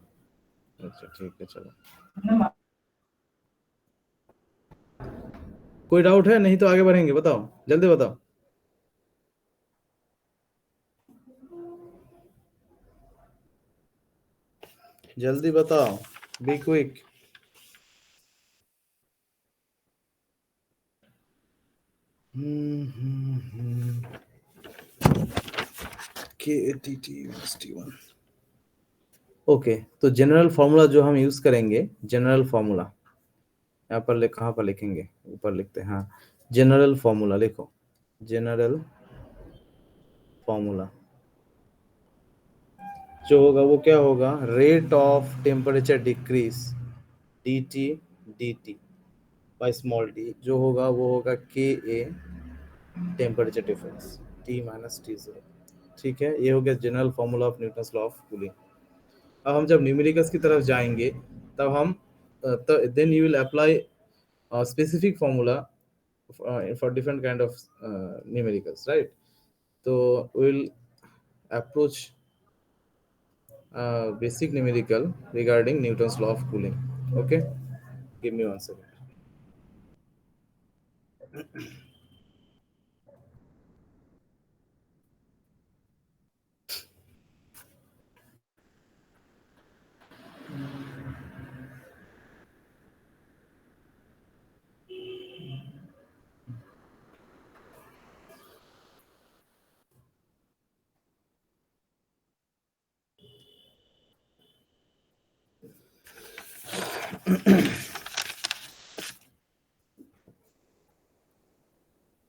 A: अच्छा ठीक है, चलो। कोई डाउट है? नहीं तो आगे बढ़ेंगे, बताओ, जल्दी बताओ। जल्दी बताओ, बी क्विक। KATT-1 okay. तो जनरल फॉर्मूला जो हम यूज करेंगे, जनरल फॉर्मूला यहाँ पर कहाँ पर लिखेंगे? ऊपर लिखते हैं, हाँ, जनरल फॉर्मूला लिखो। जनरल फॉर्मूला जो होगा वो क्या होगा? Rate of temperature decrease dt dt by small d, जो होगा वो होगा KA temperature difference T minus T0, ठीक है? ये हो गया general formula of Newton's law of cooling. अब हम जब न्यूमेरिकल्स की तरफ जाएंगे तब हम then you will apply specific formula for different kind of numericals, right? तो will approach basic numerical regarding Newton's law of cooling. Okay, give me 1 second.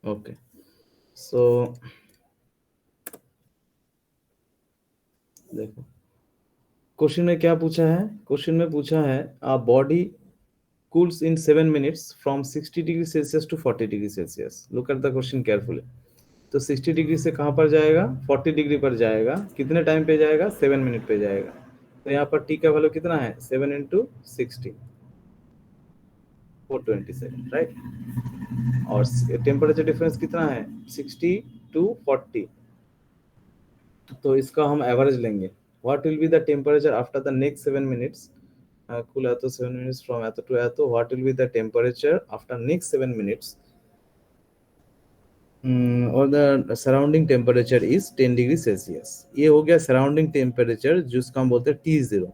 A: Okay, so देखो क्वेश्चन में क्या पूछा है? क्वेश्चन में पूछा है a body cools in 7 minutes from 60 degree Celsius to 40 degree Celsius. Look at the question carefully. तो 60 degree से कहाँ पर जाएगा? 40 डिग्री पर जाएगा। कितने टाइम पे जाएगा? 7 मिनट पे जाएगा। तो यहाँ पर टी का वैल्यू कितना है? 7 into 60, 427, राइट? और टेम्परेचर डिफरेंस कितना है? 60 to 40। तो इसका हम एवरेज लेंगे। What will be the temperature after the next 7 minutes cool atho 7 minutes from atho to atho. What will be the temperature after next 7 minutes? और the surrounding temperature is 10 degree Celsius. ये हो गया surrounding temperature जिसको हम बोलते हैं T0.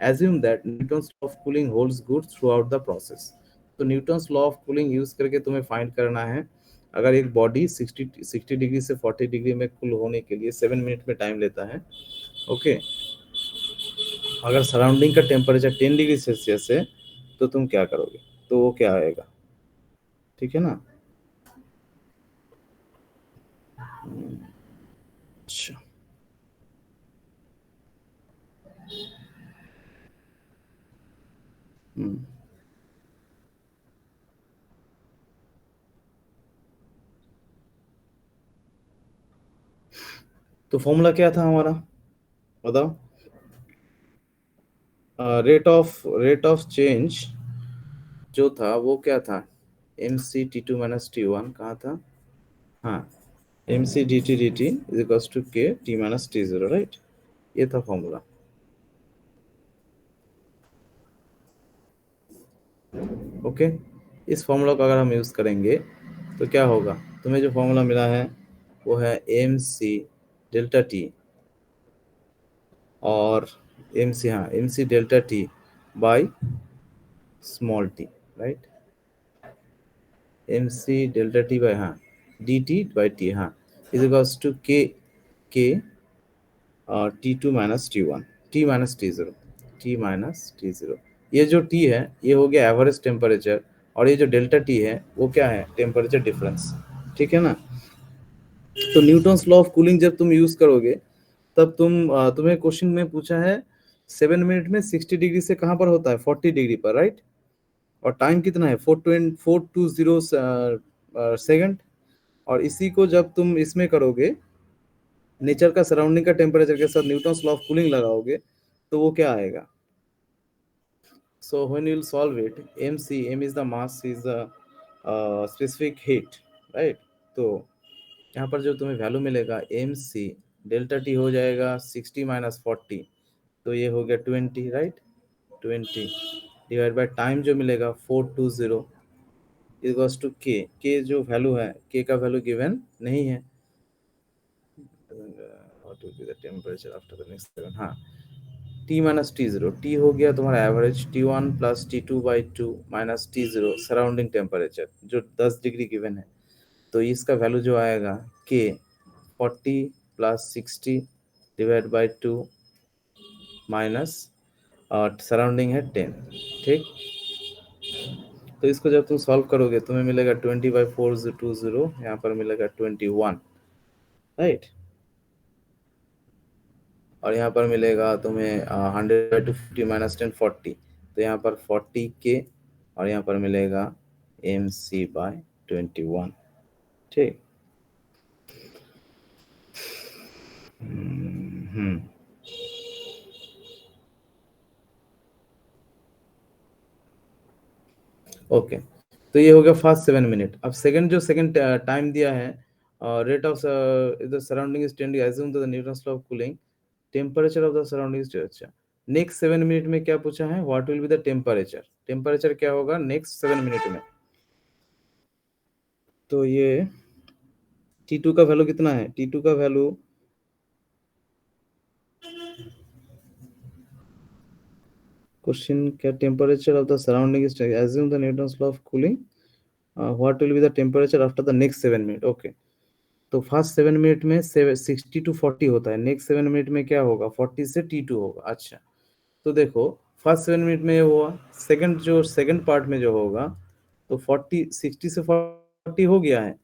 A: Assume that Newton's law of cooling holds good throughout the process. तो Newton's law of cooling use करके तुम्हें फाइंड करना है अगर एक बॉडी 60 डिग्री से 40 डिग्री में कूल होने के लिए 7 मिनट में टाइम लेता है, ओके, अगर सराउंडिंग का टेम्परेचर 10 डिग्री सेल्सियस है तो तुम क्या करोगे? तो वो क्या आएगा? ठीक है ना? अच्छा, तो फॉर्मूला क्या था हमारा, बताओ? रेट ऑफ चेंज जो था वो क्या था? mc(t2 - t1) कहाँ था? हाँ, mc(dt) is equals to k t - t0, right? ये था फॉर्मूला. ओके, इस फॉर्मूला को अगर हम यूज करेंगे तो क्या होगा? तुम्हें जो फॉर्मूला मिला है वो है mc डेल्टा t और mc delta t by small t, right? mc delta t by dt by t is equals to k t2 - t1 t -t0. ये जो t है ये हो गया एवरेज टेम्परेचर और ये जो डेल्टा t है वो क्या है? Temperature difference. ठीक है ना? तो न्यूटन्स लॉ ऑफ कूलिंग जब तुम यूज करोगे तब तुम्हें क्वेश्चन में पूछा है 7 मिनट में 60 डिग्री से कहां पर होता है? 40 डिग्री पर, राइट? और टाइम कितना है? 420 सेकंड. और इसी को जब तुम इसमें करोगे नेचर का सराउंडिंग का टेम्परेचर के साथ न्यूटन्स लॉ ऑफ कूलिंग लगाओगे तो वो क्या आएगा? So when you'll solve it, m is the mass, is the specific heat, right? तो यहाँ पर जो तुम्हें वैल्यू मिलेगा mc डेल्टा t हो जाएगा 60 - 40, तो ये हो गया 20, राइट? 20 डिवाइड बाय टाइम जो मिलेगा 420 इक्वल्स टू k जो वैल्यू है, k का वैल्यू गिवन नहीं है. What will be the temperature after the next 7? हाँ, t - t0. t हो गया तुम्हारा average t1 + t2/2 - t0 surrounding temperature जो 10 डिग्री गिवन है. तो इसका वैल्यू जो आएगा k 40 + 60 divide by 2 minus surrounding है 10. ठीक, तो इसको जब तुम सॉल्व करोगे तुम्हें मिलेगा 20/420, यहाँ पर मिलेगा 21, राइट? और यहाँ पर मिलेगा तुम्हें 100/250 - 10 40, तो यहाँ पर 40k और यहाँ पर मिलेगा mc/21. ठीक. ओके, तो ये हो गया फर्स्ट 7 मिनट. अब सेकंड टाइम दिया है rate of the surrounding is 10 degree. Assume the Newton's law of cooling temperature of the surrounding is. अच्छा, नेक्स्ट 7 मिनट में क्या पूछा है? What will be the temperature क्या होगा नेक्स्ट 7 मिनट में? तो ये T2 का वैल्यू कितना है? T2 का वैल्यू क्वेश्चन क्या? Temperature of the surrounding is. Assume the Newton's law of cooling what will be the temperature after the next 7 minute. Okay, तो फर्स्ट 7 मिनट में 60 to 40 होता है. नेक्स्ट 7 मिनट में क्या होगा? 40 से T2 होगा. अच्छा, तो देखो फर्स्ट 7 मिनट में ये हुआ. सेकंड पार्ट में जो होगा तो 60 से 40 हो गया है.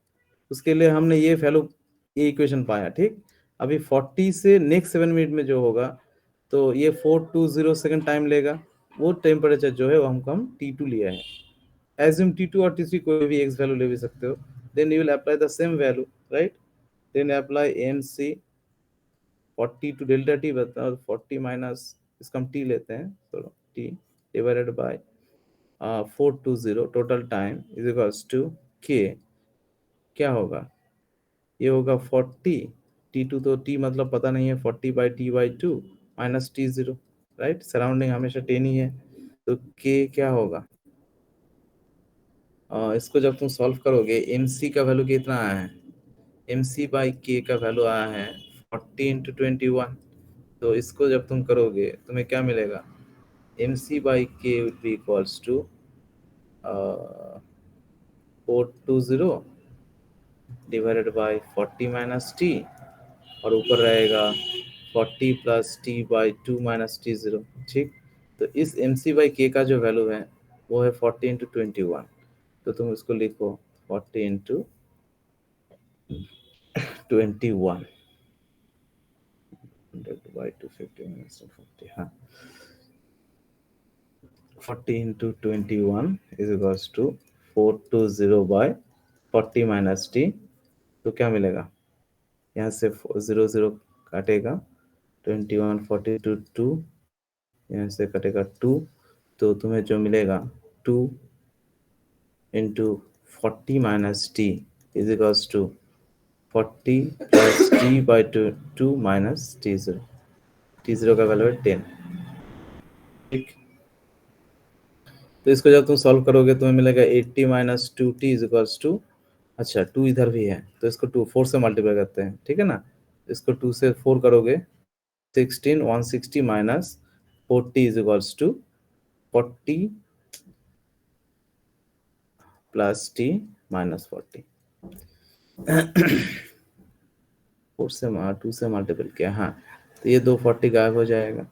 A: उसके लिए हमने ये वैल्यू, ये इक्वेशन पाया. ठीक, अभी 40 से नेक्स्ट 7 मिनट में जो होगा तो ये 420 सेकंड टाइम लेगा. वो टेम्परेचर जो है वो हम T2 लिया है. एज्यूम T2 और T3 कोई भी एक्स वैल्यू ले भी सकते हो. Then you will apply the same value, right? Then apply mc 40 to delta t, बताओ 40 माइनस इसका हम t लेते हैं, तो t divided by 420 total time is equals to k. क्या होगा? ये होगा 40 t2, तो t मतलब पता नहीं है, 40/t/2 - t0, राइट? सराउंडिंग हमेशा 10 ही है. तो के क्या होगा, इसको जब तुम सॉल्व करोगे mc का वैल्यू कितना आया है, mc बाई के का वैल्यू आया है 40 इंटू 21। तो इसको जब तुम करोगे तुम्हें क्या मिलेगा, mc by K will be equals to 420 divided by 40 minus T, और ऊपर रहेगा 40 plus T by 2 minus T 0। ठीक, तो इस mc बाई के का जो वैल्यू है वो है 40 इंटू 21। तो तुम इसको लिखो 40 इंटू 21 by 250 minus 250, हाँ 40 into 21 is equals to 420 by 40 minus t। तो क्या मिलेगा, यहाँ से 0 0 काटेगा, 21 42 2, यहाँ से कटेगा 2, तो तुम्हें जो मिलेगा 2 into 40 minus t is equals to 40 plus t by 2 minus t0। t0 का वैल्यू है 10। ठीक, तो इसको जब तुम सॉल्व करोगे तुम्हें मिलेगा 80 minus 2t is equals to, अच्छा 2 इधर भी है तो इसको 4 से मल्टीप्लाई करते हैं, ठीक है ना। इसको 2 से 4 करोगे 16, 160 माइनस 40 इज इक्वल्स टू 40 प्लस t माइनस 40। 4 से 2 से मल्टीपल किया, हाँ तो ये 240 गायब हो जाएगा,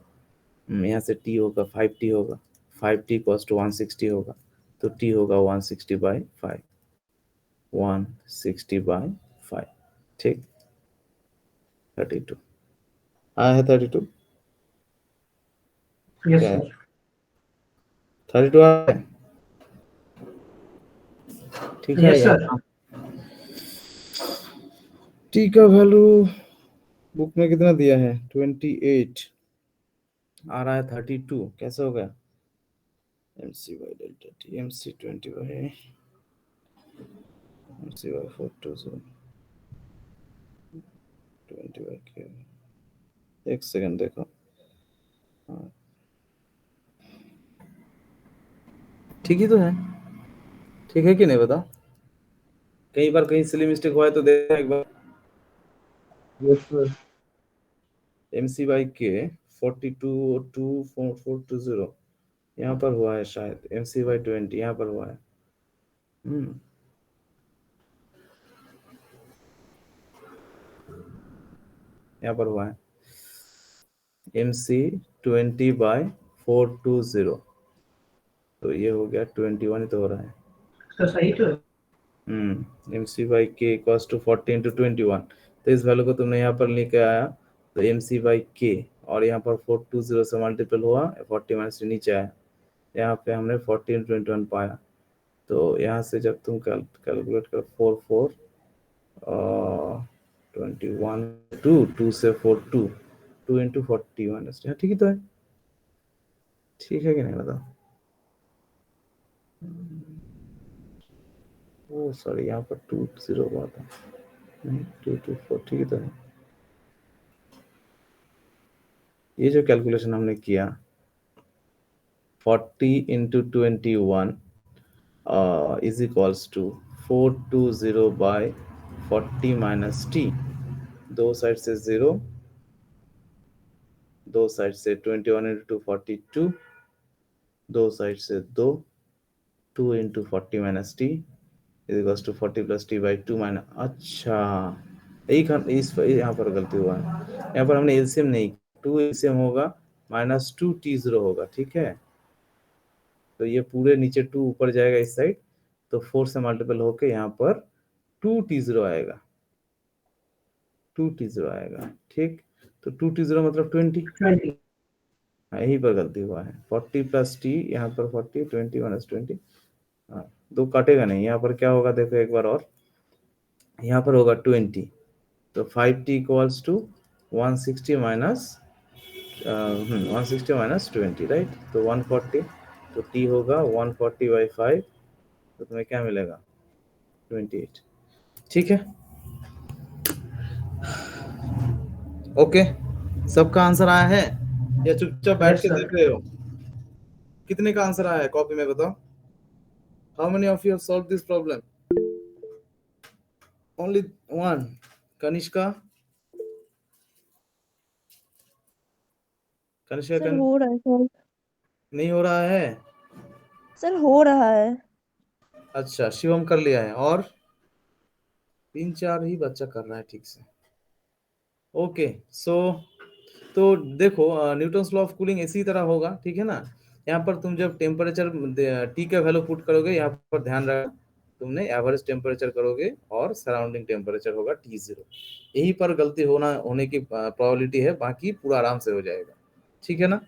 A: यहाँ से t होगा 5t होगा, 5t इक्वल्स टू 160 होगा, तो t होगा 160 बाई 5, 160 बाई 5। ठीक, 32 आया है, 32
C: यस
A: क्या है?
C: सर।
A: 32 आया है, ठीक है।
C: Yes sir.
A: t का वैल्यू बुक में कितना दिया है, 28 आ रहा है 32, कैसे हो गया, mc by delta t, mc 20 by mc by 420 20 by k। एक सेकंड देखो, हाँ ठीक ही तो है, ठीक है कि नहीं बताओ, कई बार कहीं सिली मिस्टेक हुआ है तो देखो एक बार।
C: Yes sir.
A: mc by k 422420 यहाँ पर हुआ है शायद, mc by 20 यहाँ पर हुआ है। यहाँ पर हुआ है mc 20 by 420, तो ये हो गया 21 ही तो हो रहा है।
C: सर सही तो है।
A: mc by k equals to 40 into 21, तो इस वैल्यू को तुमने यहाँ पर लेके आया, तो mc by k और यहाँ पर 420 से मल्टीपल हुआ, 40 माइनस नीचे आया, यहाँ पे हमने 40 इंटू 21 पाया। तो यहाँ से जब तुम कैलकुलेट कर 4 4 21 2 से 4 2 इंटू 40 माइनस, ठीक ही तो है, ठीक है कि नहीं बताओ। ओ सॉरी, यहाँ पर 2 0 हुआ था, 2 2 4, ठीक ही तो है। ये जो कैलकुलेशन हमने किया 40 into 21 is equals to 420 by 40 minus T, दो साइड से 0, दो साइड से 21 इंटू 42, दो साइड से 2 into 40 minus T is equals to 40 plus T by 2 minus, अच्छा इस यहाँ पर गलती हुआ है, यहाँ पर हमने एलसीएम नहीं, 2 एलसीएम होगा माइनस 2 t0 होगा, ठीक है। तो ये पूरे नीचे 2 ऊपर जाएगा इस साइड, तो 4 से मल्टीपल होके यहाँ पर 2t0 आएगा, 2t0 आएगा, ठीक। तो 2t0 मतलब 20,
C: 20।
A: यहीं पर गलती हुआ है, 40 प्लस टी, यहाँ पर 40 20 माइनस 20, हाँ दो काटेगा नहीं, यहाँ पर क्या होगा देखो एक बार और, यहाँ पर होगा 20, तो 5t equals to 160 minus 160 minus 20, right, तो 140, तो t होगा 140 बाई 5, तो तुम्हें क्या मिलेगा 28, ठीक है। ओके, सबका आंसर आया है या चुपचाप बैठ
C: Yes,
A: के
C: sir.
A: देख रहे हो, कितने का आंसर आया है कॉपी में बताओ? How many of you have solve this problem? Only one. Kanishka? Kanishka
E: sir हो रहा है सर।
A: नहीं हो रहा है?
E: सर हो रहा है।
A: अच्छा, शिवम कर लिया है और 3-4 ही बच्चा कर रहा है ठीक से. ओके सो तो देखो न्यूटन्स लॉ ऑफ कूलिंग इसी तरह होगा, ठीक है ना. यहाँ पर तुम जब टेम्परेचर टी का वैल्यू पुट करोगे, यहाँ पर ध्यान रखना तुमने एवरेज टेम्परेचर करोगे और सराउंडिंग टेम्परेचर होगा T0. यही पर गलती होने की प्रोबेबिलिटी है, बाकी पूरा आराम से हो जाएगा, ठीक है ना.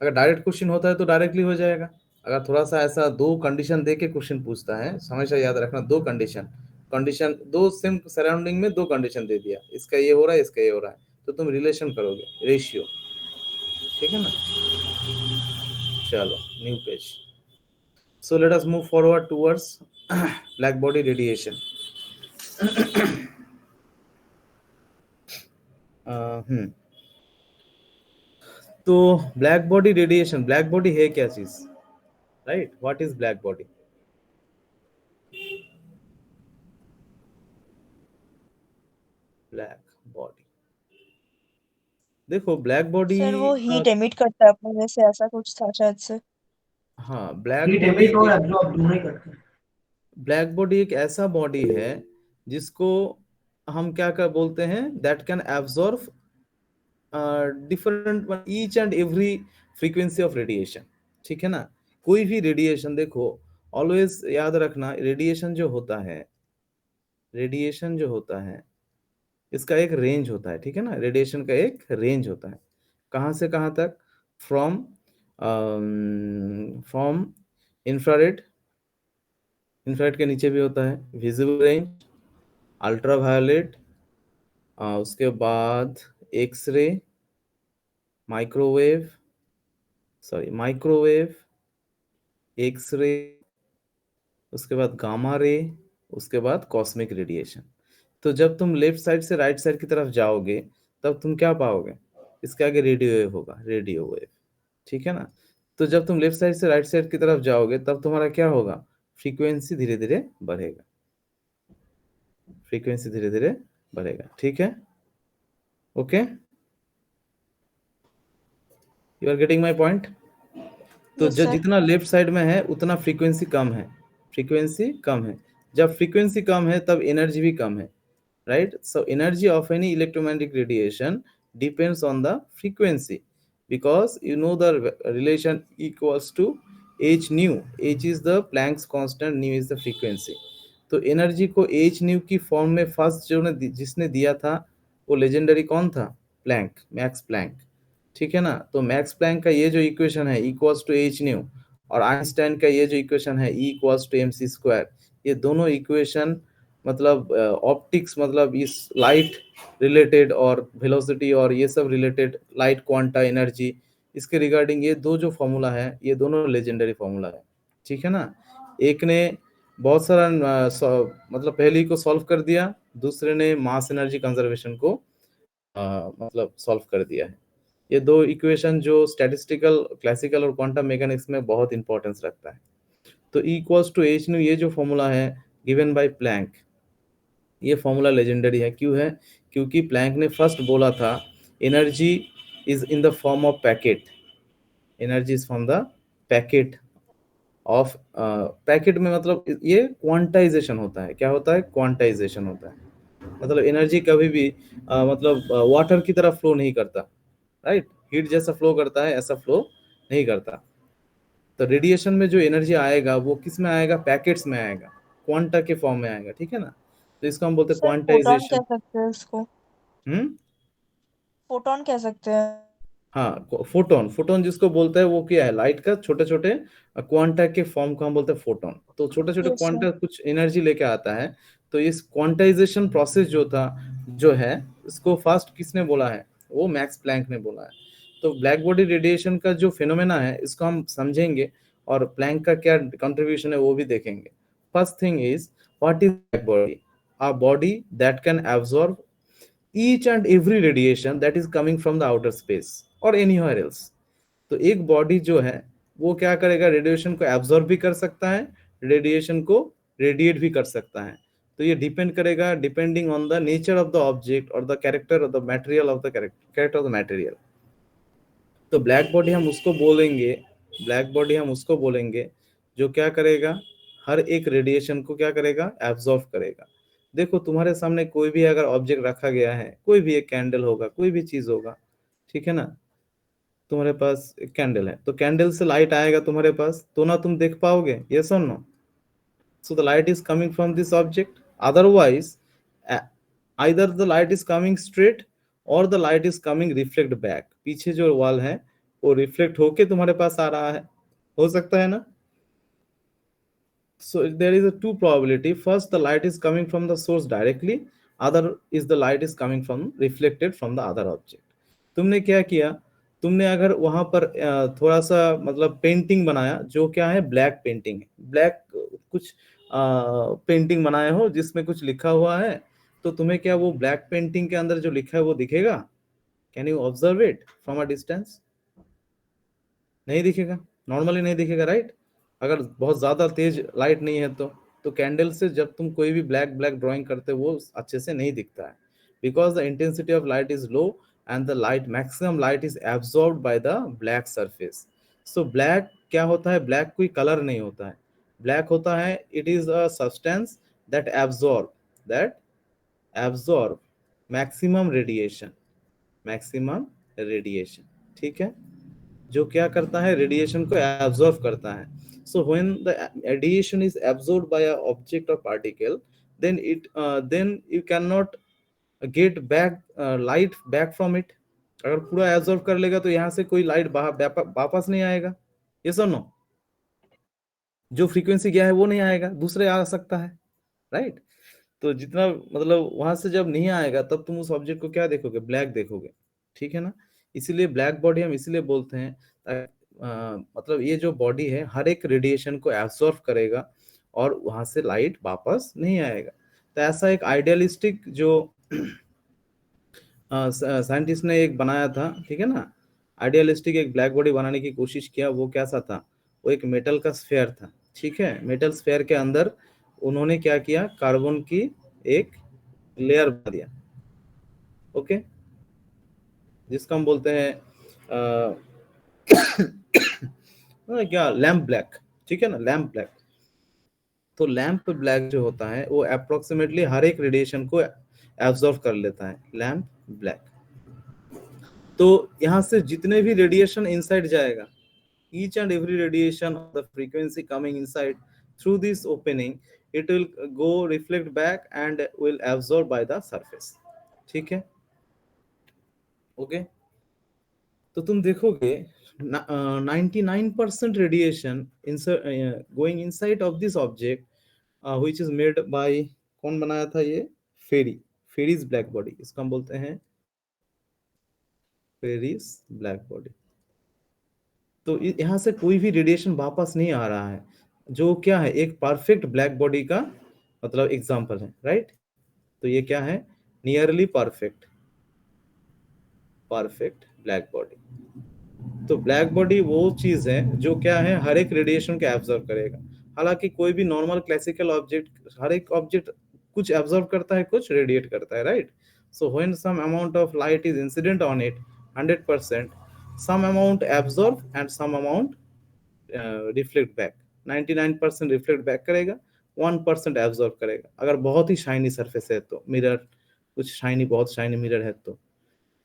A: अगर डायरेक्ट क्वेश्चन होता है तो डायरेक्टली हो जाएगा. अगर थोड़ा सा ऐसा दो कंडीशन दे के क्वेश्चन पूछता है, हमेशा याद रखना दो कंडीशन दो सेम सराउंडिंग में दो कंडीशन दे दिया, इसका ये हो रहा है इसका ये हो रहा है, तो तुम रिलेशन करोगे, रेशियो, ठीक है ना. चलो new page. So let us move forward towards black body radiation. तो black body radiation, black body है क्या चीज, राइट? What is black body? Black body, देखो ब्लैक बॉडी,
E: सर वो हीट एमिट करता है अपने में से, ऐसा कुछ था शायद से।
A: हाँ ब्लैक
C: हीट
A: बॉडी,
C: एमिट और एब्जॉर्ब दोनों ही करते हैं.
A: ब्लैक बॉडी एक ऐसा बॉडी है जिसको हम क्या कर बोलते हैं, that can absorb different each and every frequency of radiation, ठीक है ना. कोई भी रेडिएशन देखो, ऑलवेज याद रखना रेडिएशन जो होता है इसका एक रेंज होता है, ठीक है ना. रेडिएशन का एक रेंज होता है, कहाँ से कहाँ तक? फ्रॉम इंफ्रारेड के नीचे भी होता है विजिबल रेंज, अल्ट्रावायलेट, उसके बाद एक्सरे, माइक्रोवेव, एक्सरे, उसके बाद गामा रे, उसके बाद कॉस्मिक रेडिएशन. तो जब तुम लेफ्ट साइड से राइट साइड की तरफ जाओगे तब तुम क्या पाओगे? इसके आगे रेडियो वेव होगा, रेडियो वेव, ठीक है ना. तो जब तुम लेफ्ट साइड से राइट साइड की तरफ जाओगे तब तुम्हारा क्या होगा? फ्रीक्वेंसी धीरे धीरे बढ़ेगा, ठीक है. Okay, you are getting my point. तो
E: Yes, sir.
A: जितना लेफ्ट साइड में है उतना फ्रीक्वेंसी कम है, जब फ्रीक्वेंसी कम है तब एनर्जी भी कम है, right? So energy of any electromagnetic radiation depends on the frequency, because you know the relation equals to h nu. H is the Planck's constant, nu is the frequency. तो energy को h nu की form में first जिसने दिया था वो legendary कौन था? प्लैंक, मैक्स प्लैंक, ठीक है ना. तो मैक्स प्लैंक का ये जो इक्वेशन है इक्वल्स टू h nu, और आइंस्टाइन का ये जो इक्वेशन है E equals to mc square, ये दोनों इक्वेशन मतलब ऑप्टिक्स, मतलब इस लाइट रिलेटेड और वेलोसिटी और ये सब रिलेटेड, लाइट क्वांटा एनर्जी, इसके रिगार्डिंग ये दो जो फॉर्मूला है ये दोनों लेजेंडरी फॉर्मूला है, ठीक है ना. एक ने बहुत सारा मतलब पहले ही को सॉल्व कर दिया, दूसरे ने मास एनर्जी कंजर्वेशन को मतलब सॉल्व कर दिया है. ये दो इक्वेशन जो स्टैटिस्टिकल, क्लासिकल और क्वांटम मैकेनिक्स में बहुत इंपॉर्टेंस रखता है. तो E equals to h nu, ये जो फॉर्मूला है गिवन बाय प्लैंक, ये फॉर्मूला लेजेंडरी है. क्यों है? क्योंकि प्लैंक ने फर्स्ट बोला था energy is in the form of packet, energy is from the packet of, packet में मतलब ये क्वांटाइजेशन होता है. क्या होता है? क्वांटाइजेशन होता है. मतलब एनर्जी कभी भी मतलब वाटर की तरह फ्लो नहीं करता, राइट? हीट जैसा फ्लो करता है ऐसा फ्लो नहीं करता. तो रेडिएशन में जो एनर्जी आएगा वो किस में आएगा? पैकेट्स में आएगा, क्वांटा के फॉर्म में आएगा, ठीक है ना. तो इसको हम बोलते हैं
E: सर फोटॉन
A: क्वांटाइजेशन.
E: कह सकते हैं इसको,
A: हम्म,
E: फोटॉन कह सकते हैं।
A: हाँ फोटोन जिसको बोलते हैं वो क्या है? लाइट का छोटे छोटे क्वांटा के फॉर्म को हम बोलते हैं फोटोन. तो छोटे छोटे
E: Yes, sir.
A: क्वांटा कुछ एनर्जी लेके आता है. तो इस क्वांटाइजेशन प्रोसेस जो है इसको फर्स्ट किसने बोला है? वो मैक्स प्लैंक ने बोला है. तो ब्लैक बॉडी रेडिएशन का जो फिनोमेना है इसको हम समझेंगे और प्लैंक का क्या कंट्रीब्यूशन है वो भी देखेंगे. First thing is what is black body? A body that can absorb each and every radiation that is coming from the outer space or anywhere else. तो एक बॉडी जो है वो क्या करेगा, रेडिएशन को एब्जॉर्ब भी कर सकता है, रेडिएशन को रेडिएट भी कर सकता है। तो ये डिपेंड करेगा depending on the nature of the object और the character of the material of the character of the material. तो ब्लैक बॉडी हम उसको बोलेंगे जो क्या करेगा, हर एक रेडिएशन को क्या करेगा, एब्जॉर्ब करेगा। देखो तुम्हारे सामने कोई भी अगर ऑब्जेक्ट रखा गया है, कोई भी एक कैंडल होगा, कोई भी चीज होगा, ठीक है ना, तुम्हारे पास एक कैंडल है, तो कैंडल से लाइट आएगा तुम्हारे पास, तो ना तुम देख पाओगे, यस और no? So the light is coming from this object. Otherwise, either the light is coming straight or the light is coming reflect back. पीछे जो वॉल है वो रिफ्लेक्ट होके तुम्हारे पास आ रहा है, हो सकता है ना? So there is a two probability. First, the light is coming from the source directly. Other is the light is coming from reflected from the other object. तुमने क्या किया, तुमने अगर वहां पर थोड़ा सा मतलब पेंटिंग बनाया, जो क्या है, ब्लैक पेंटिंग है, ब्लैक कुछ पेंटिंग बनाए हो जिसमें कुछ लिखा हुआ है, तो तुम्हें क्या वो ब्लैक पेंटिंग के अंदर जो लिखा है वो दिखेगा? Can you observe it from a distance? नहीं दिखेगा, नॉर्मली नहीं दिखेगा, राइट? अगर बहुत ज्यादा तेज लाइट नहीं है तो कैंडल से जब तुम कोई भी ब्लैक ड्राइंग करते हो वो अच्छे से नहीं दिखता है, because the intensity of light is low and the light maximum light is absorbed by the black surface. So black क्या होता है, black कोई कलर नहीं होता है, black होता है it is a substance that absorb maximum radiation, ठीक है, जो क्या करता है, रेडिएशन को एब्जॉर्ब करता है। So when the radiation is absorbed by a object or particle, then you cannot get back light back from it. अगर पूरा एब्जॉर्ब कर लेगा तो यहाँ से कोई लाइट वापस नहीं आएगा, यस और नो? जो फ्रीक्वेंसी गया है वो नहीं आएगा, दूसरे आ सकता है, राइट? तो जितना मतलब वहां से जब नहीं आएगा तब तुम उस ऑब्जेक्ट को क्या देखोगे, ब्लैक देखोगे, ठीक है ना? इसीलिए ब्लैक बॉडी हम इसलिए बोलते हैं मतलब ये जो बॉडी है हर एक रेडिएशन को एब्जॉर्ब करेगा और वहां से लाइट वापस नहीं आएगा। तो ऐसा एक आइडियलिस्टिक जो साइंटिस्ट ने एक बनाया था, ठीक है ना, आइडियलिस्टिक एक ब्लैक बॉडी बनाने की कोशिश किया। वो कैसा था, वो एक मेटल का स्फेयर था, ठीक है। मेटल स्फेयर के अंदर उन्होंने क्या किया, कार्बन की एक लेयर बना दिया, ओके, जिसको हम बोलते हैं क्या, लैम्प ब्लैक, ठीक है ना, लैम्प ब्लैक। तो लैम्प ब्लैक जो होता है वो अप्रोक्सीमेटली हर एक रेडिएशन को एब्जॉर्ब कर लेता है, लैम्प ब्लैक। तो यहाँ से जितने भी रेडिएशन इनसाइड जाएगा, each and every radiation of the frequency coming inside through this opening, it will go reflect back and will absorb by the surface, ठीक है, ओके। तो तुम देखोगे 99% radiation going inside of this object which is made by, कौन बनाया था ये, fairies black body, इसको हम बोलते हैं फेरीज ब्लैक बॉडी। तो यहाँ से कोई भी रेडिएशन वापस नहीं आ रहा है, जो क्या है, एक परफेक्ट ब्लैक बॉडी का मतलब एग्जांपल है, राइट। तो ये क्या है, नियरली परफेक्ट ब्लैक बॉडी। तो ब्लैक बॉडी वो चीज है जो क्या है, हर एक रेडिएशन को एब्जॉर्ब करेगा। हालांकि कोई भी नॉर्मल क्लासिकल ऑब्जेक्ट, हर एक ऑब्जेक्ट कुछ एब्जॉर्ब करता है, कुछ रेडिएट करता है, right. So when some amount of light is incident on it 100%, some amount absorb and some amount reflect back। 99% reflect back करेगा, 1% एब्जॉर्ब करेगा। अगर बहुत ही शाइनी सरफेस है तो, मिरर कुछ शाइनी, बहुत शाइनी मिरर है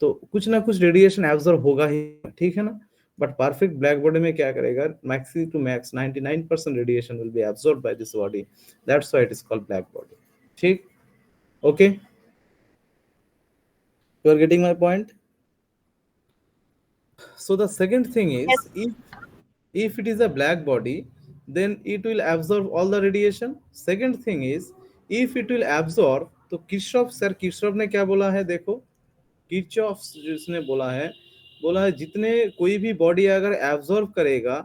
A: तो कुछ ना कुछ रेडिएशन एब्जॉर्ब होगा ही, ठीक है ना। बट परफेक्ट ब्लैक बॉडी में क्या करेगा, maxi to max 99% radiation will be absorb by this body, that's why it is called black body, ठीक, okay, you are getting my point. So the second thing is, if it is a black body, then it will absorb all the radiation. Second thing is, if it will absorb, तो Kirchhoff ने क्या बोला है, देखो Kirchhoff जिसने बोला है जितने कोई भी बॉडी अगर एब्जॉर्ब करेगा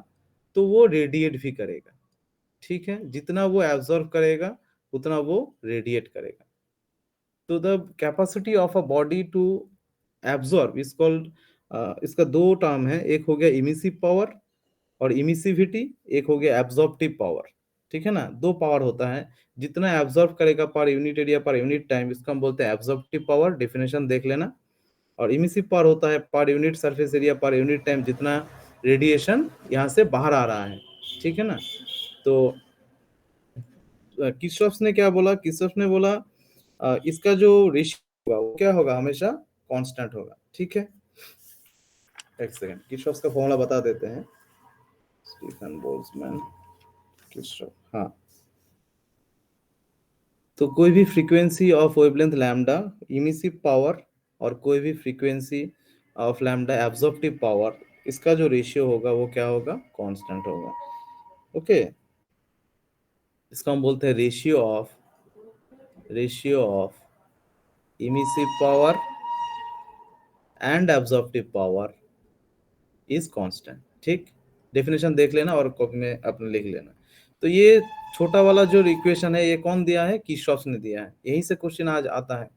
A: तो वो रेडिएट भी करेगा, ठीक है, जितना वो एब्जॉर्ब करेगा उतना वो रेडिएट करेगा। तो the capacity of a body to absorb is called इसका दो टर्म है, एक हो गया इमिसिव पावर और इमिसिविटी, एक हो गया एब्जॉर्प्टिव पावर। ठीक है ना, दो पावर होता है, जितना एब्जॉर्ब करेगा पर यूनिट एरिया पर यूनिट टाइम, इसको हम बोलते हैं एब्जॉर्प्टिव पावर, डेफिनेशन देख लेना। और इमिसिव पावर होता है पर यूनिट सरफेस एरिया पर यूनिट टाइम, जितना रेडिएशन यहाँ से बाहर आ रहा है। ठीक है ना, तो किर्चॉफ ने क्या बोला, किर्चॉफ ने बोला इसका जो रेशियो होगा वो क्या होगा, हमेशा कांस्टेंट होगा। ठीक है, एक सेकंड, किर्चॉफ का फॉर्मूला बता देते हैं। स्टीफन बोल्ट्जमैन, किर्चॉफ, हाँ। तो कोई भी frequency of wavelength lambda emissive power और कोई भी frequency of lambda absorptive power, इसका जो रेशियो होगा वो क्या होगा, कांस्टेंट होगा। ओके, इसका हम बोलते हैं ratio of emissive power and absorptive power is constant. ठीक, डेफिनेशन देख लेना और कॉपी में अपने लिख लेना। तो ये छोटा वाला जो इक्वेशन है ये कौन दिया है, किर्चॉफ ने दिया है। यहीं से क्वेश्चन आज आता है,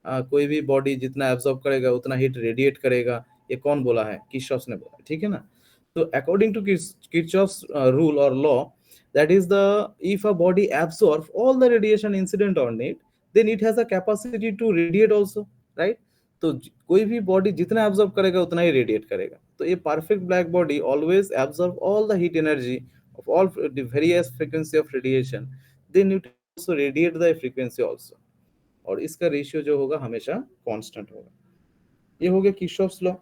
A: कोई भी बॉडी जितना एब्जॉर्ब करेगा उतना हीट रेडिएट करेगा, ये कौन बोला है, किर्चॉफ ने बोला। ठीक है ना, तो अकॉर्डिंग टू किर्चॉफ्स रूल और law, that is the if a body absorbs all the radiation incident on it, then it has a capacity to radiate also, right? तो कोई भी बॉडी जितना एब्जॉर्ब करेगा उतना ही रेडिएट करेगा। तो ये perfect black body always absorb all the heat energy of all the various frequency of radiation, then it also radiate the frequency also, और इसका रेशियो जो होगा हमेशा कांस्टेंट होगा। ये हो गया किर्चॉफ्स लॉ।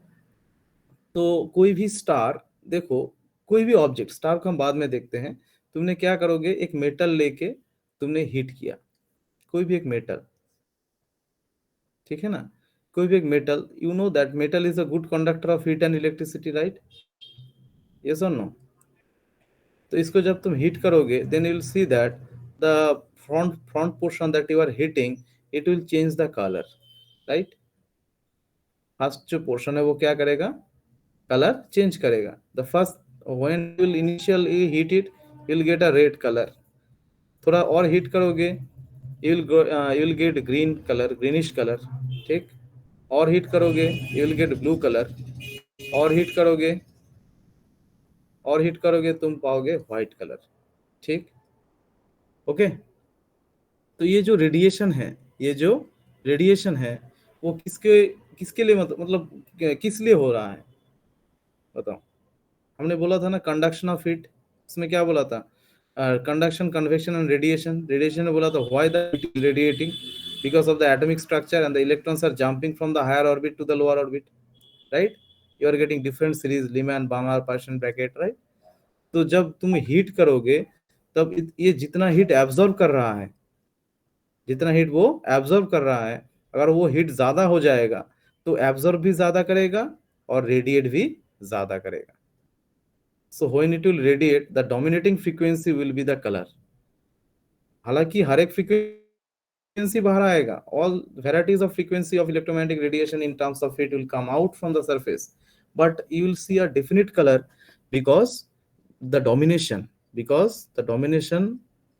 A: तो कोई भी स्टार, देखो कोई भी ऑब्जेक्ट, स्टार को हम बाद में देखते हैं, तुमने क्या करोगे, एक मेटल लेके तुमने हीट किया, कोई भी एक मेटल, ठीक है ना, कोई भी एक metal, you know that metal is a good conductor of heat and electricity, right? Yes और नो? तो इसको जब तुम हीट करोगे, then you will see that the front portion that you are heating, it will change the colour, right? First जो portion है वो क्या करेगा, कलर चेंज करेगा। The first when you will initially heat it, you will get a red colour. थोड़ा और heat करोगे, you will gate green colour, greenish colour. ठीक, और हीट करोगे, you will gate blue colour. और हीट करोगे तुम पाओगे व्हाइट कलर। ठीक, ओके। तो ये जो रेडिएशन है वो किसके लिए मतलब किस लिए हो रहा है, बताओ? हमने बोला था ना कंडक्शन ऑफ हीट, इसमें क्या बोला था, conduction, convection and radiation. Radiation में बोला था why the heat is radiating, because of the atomic structure and the electrons are jumping from the higher orbit to the lower orbit, right? You are getting different series, Lyman, Balmer, partial Brackett, right? तो जब तुम heat करोगे तब ये जितना heat absorb कर रहा है, अगर वो हीट ज्यादा हो जाएगा तो एब्जॉर्ब भी ज्यादा करेगा और रेडिएट भी ज्यादा करेगा। So when it will radiate, the dominating frequency will be the color. हालांकि हर एक frequency बाहर आएगा, all varieties of frequency of electromagnetic radiation in terms of it will come out from the surface, but you will see a definite color because the domination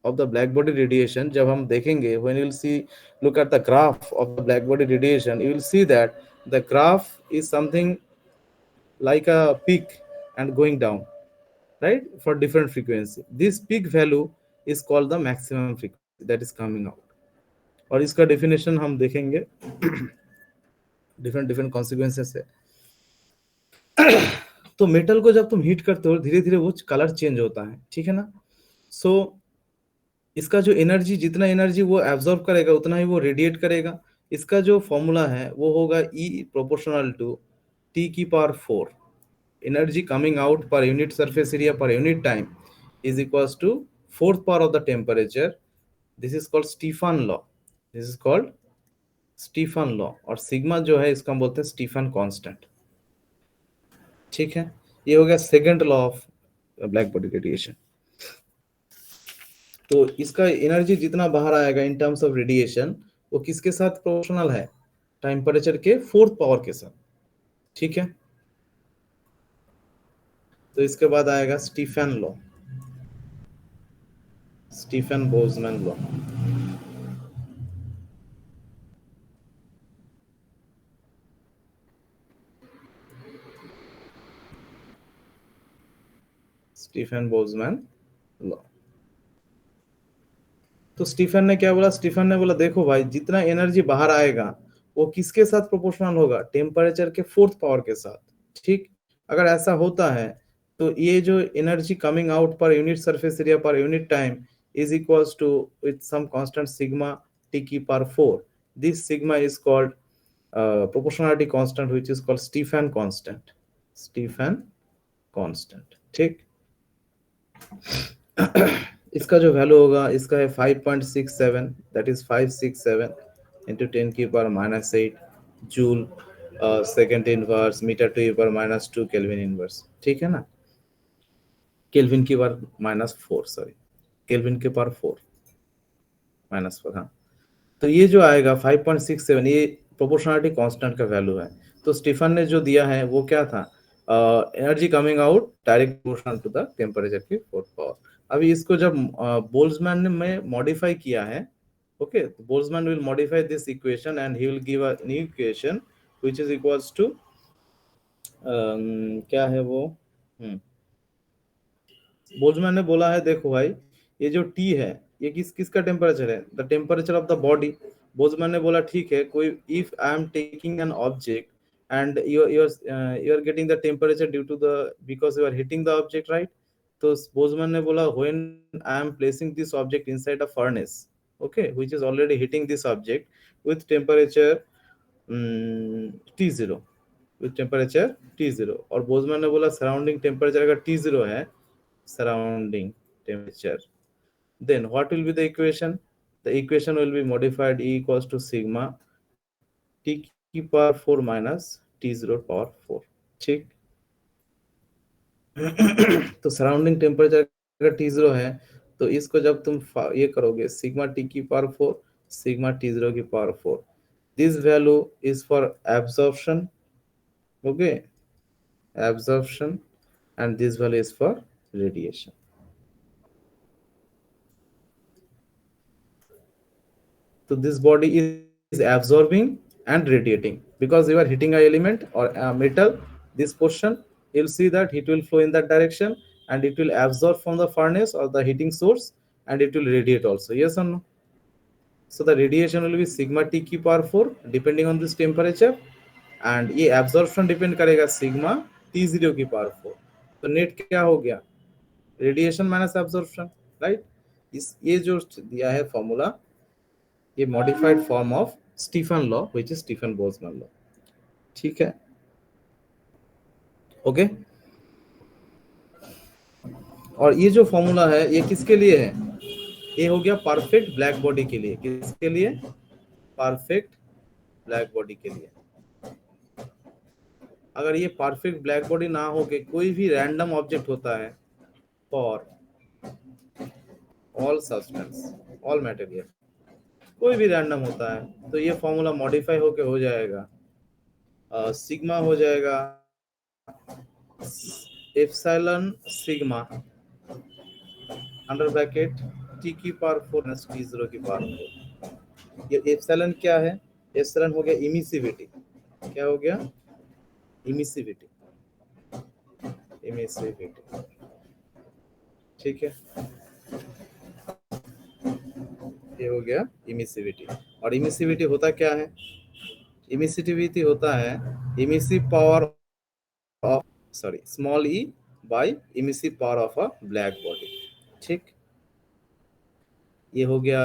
A: of the black body radiation, जब हम देखेंगे, when you will see, look at the graph of the black body radiation, you will see that the graph is something like a peak and going down, right, for different frequency. This peak value is called the maximum frequency that is coming out, और इसका definition हम देखेंगे different consequences है। तो metal को जब तुम heat करते हो धीरे धीरे वो कलर चेंज होता है, ठीक है ना। सो इसका जो एनर्जी, जितना एनर्जी वो एब्जॉर्ब करेगा उतना ही वो रेडिएट करेगा। इसका जो फॉर्मूला है वो होगा E proportional to T⁴। Energy coming out per unit surface area per unit time is equals to 4th power of the temperature. This is called Stefan law, और सिग्मा जो है इसका हम बोलते हैं स्टीफन कांस्टेंट। ठीक है, ये हो गया second law of black body radiation. तो इसका एनर्जी जितना बाहर आएगा इन टर्म्स ऑफ रेडिएशन, वो किसके साथ प्रोपोर्शनल है, टेम्परेचर के 4th पावर के साथ। ठीक है, तो इसके बाद आएगा Stephen Boltzmann law. Stephen Boltzmann law. तो स्टीफन ने क्या बोला? स्टीफन ने बोला देखो भाई, जितना एनर्जी बाहर आएगा वो किसके साथ प्रोपोर्शनल होगा? टेम्परेचर के 4th पावर के साथ। ठीक, अगर ऐसा होता है तो ये जो energy coming out per unit surface area पर unit time is equals to with some constant sigma t की power 4. This sigma is called proportionality constant, which is called Stefan constant. Stefan constant. ठीक, इसका जो value होगा, इसका है 5.67, that is 567 into 10 की power -8 joule second inverse metre to power -2 kelvin inverse. ठीक है ना, केल्विन की पावर -4, सॉरी केल्विन के पावर 4 -4। हाँ, तो ये जो आएगा 5.67, ये प्रोपोर्शनलिटी कांस्टेंट का वैल्यू है। तो स्टीफन ने जो दिया है वो क्या था? Energy coming out direct proportional to the temperature की 4th पावर। अभी इसको जब बोल्ट्जमैन ने में मॉडिफाई किया है, ओके, तो Boltzmann will modify this equation and he will give a new equation which is equals to क्या है वो, बोल्ट्जमैन ने बोला है देखो भाई, ये जो T है ये किसका टेम्परेचर है? The temperature of the body. Boltzmann ने बोला ठीक है, कोई if I am taking an object and you are getting the temperature due to the because you are hitting the object, right? तो बोल्ट्जमैन ने बोला when I am placing this object inside a furnace, okay, which is already hitting this object with temperature T0, with temperature T0, और Boltzmann ने बोला surrounding temperature अगर T0 है, surrounding temperature, then what will be the equation? The equation will be modified E equals to sigma T की power 4 minus T0 power 4। ठीक, तो surrounding temperature अगर T0 है तो इसको जब तुम ये करोगे सिग्मा T की पावर 4 सिग्मा T0 की power 4, this value is for absorption, okay, absorption, and this value is for radiation. So this body is absorbing and radiating because you are hitting a element or a metal. This portion, you'll see that heat will flow in that direction and it will absorb from the furnace or the heating source and it will radiate also. Yes or no? So the radiation will be sigma T की power 4 depending on this temperature, and ये absorption depend करेगा sigma T0 की power 4। तो net क्या हो गया? Radiation minus absorption, right? ये जो दिया है फॉर्मूला, ये modified form of Stephen law which is Stephen Boltzmann law. ठीक है, ओके। और ये जो फॉर्मूला है ये किसके लिए है? ये हो गया परफेक्ट ब्लैक बॉडी के लिए। किसके लिए? परफेक्ट ब्लैक बॉडी के लिए। अगर ये परफेक्ट ब्लैक बॉडी ना हो के कोई भी रैंडम ऑब्जेक्ट होता है for all substance, all material, कोई भी रैंडम होता है तो ये फॉर्मूला मॉडिफाई होके हो जाएगा, सिग्मा हो जाएगा epsilon sigma under bracket T की पावर 4 माइनस T0 की पावर 4। ये एप्सिलॉन क्या है? एप्सिलॉन हो गया इमिसिविटी। क्या हो गया? Emissivity, emissivity. ठीक है, ये हो गया इमिसिविटी। और इमिसिविटी होता क्या है? इमिसिविटी होता है emissive power of, sorry, small E bye emissive power of a black body. ठीक, ये हो गया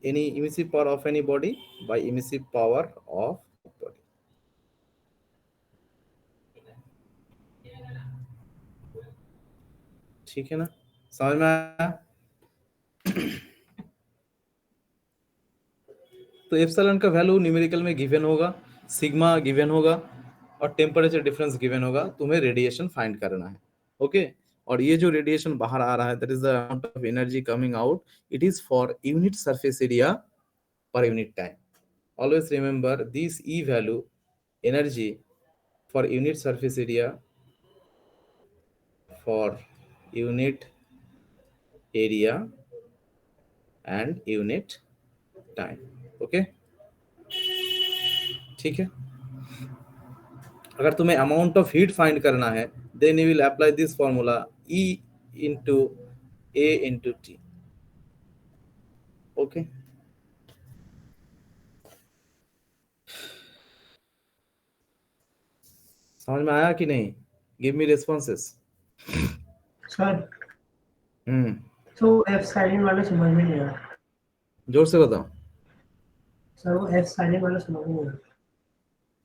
A: any emissive power of any body by emissive power of body. ठीक है ना, समझ में आया? तो एप्सिलॉन का वैल्यू न्यूमेरिकल में गिवन होगा, सिग्मा गिवन होगा और टेम्परेचर डिफरेंस गिवन होगा। तुम्हें रेडिएशन फाइंड करना है, ओके। और ये जो रेडिएशन बाहर आ रहा है, that is the amount of energy coming out, it is for unit surface area पर unit time. Always remember this E value, energy for unit surface area for unit area and unit time, okay. ठीक है, अगर तुम्हें amount of heat find करना है then you will apply this formula E into A into T. Okay. समझ में आया कि नहीं? Give me responses.
C: सर
A: हम्म,
C: तो एफ साइलेंट वाला समझ में नहीं आया
A: जोर से बताओ।
C: सर, वो एफ साइलेंट वाला समझ में नहीं आया।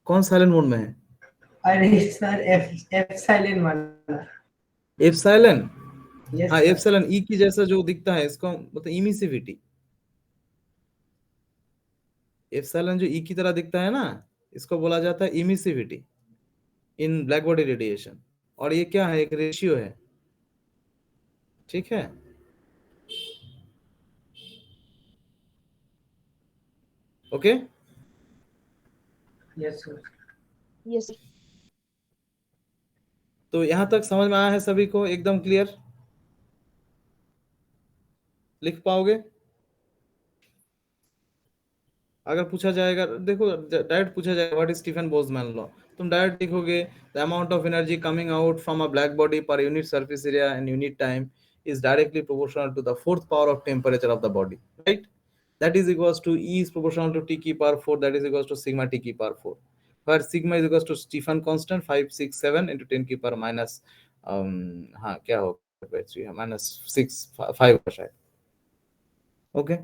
A: कौन साइलेंट मोड में है?
C: अरे सर, एफ साइलेंट वाला।
A: एप्सिलॉन।
C: यस
A: हाँ,
C: सर।
A: एप्सिलॉन ई की जैसा जो दिखता है, इसको मतलब इमिसिविटी। एप्सिलॉन जो ई की तरह दिखता है ना, इसको बोला जाता है इमिसिविटी इन ब्लैक बॉडी रेडिएशन। और ये क्या है? एक रेशियो है, ठीक है। Okay,
C: yes sir.
E: Yes sir.
A: तो यहां तक समझ में आया है सभी को? एकदम क्लियर? लिख पाओगे? अगर पूछा जाएगा, देखो डायरेक्ट पूछा जाएगा what is Stephen Boltzmann law, तुम डायरेक्ट लिखोगे the amount of energy coming out from a black body per unit surface area and unit time is directly proportional to the fourth power of temperature of the body, right? That is equals to E is proportional to T ki power 4, that is equals to sigma T ki power 4, where sigma is equals to Stefan constant 567 into 10 की power minus हाँ क्या होगा, minus 6 5 का शायद। Okay,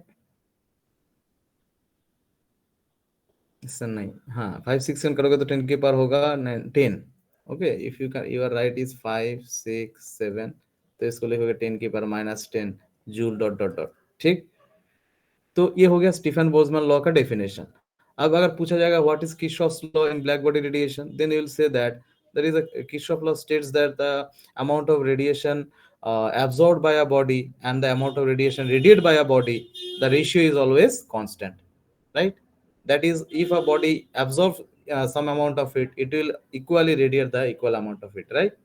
A: इससे नहीं, हाँ 567 करोगे तो 10 की पावर होगा 10। Okay, if you can your right is 5 6 7, तो इसको लिखोगे 10 की power minus 10 joule dot dot dot, ठीक। तो ये हो गया स्टीफन बोल्ट्जमैन लॉ का डेफिनेशन। अब अगर पूछा जाएगा what is Kirchhoff's law in black body radiation, then you will say that there is a Kirchhoff law states that the amount of radiation absorbed by a body and the amount of radiation radiated by a body, the ratio is always constant, right? That is, if a body absorbs some amount of it, it will equally radiate the equal amount of it, right?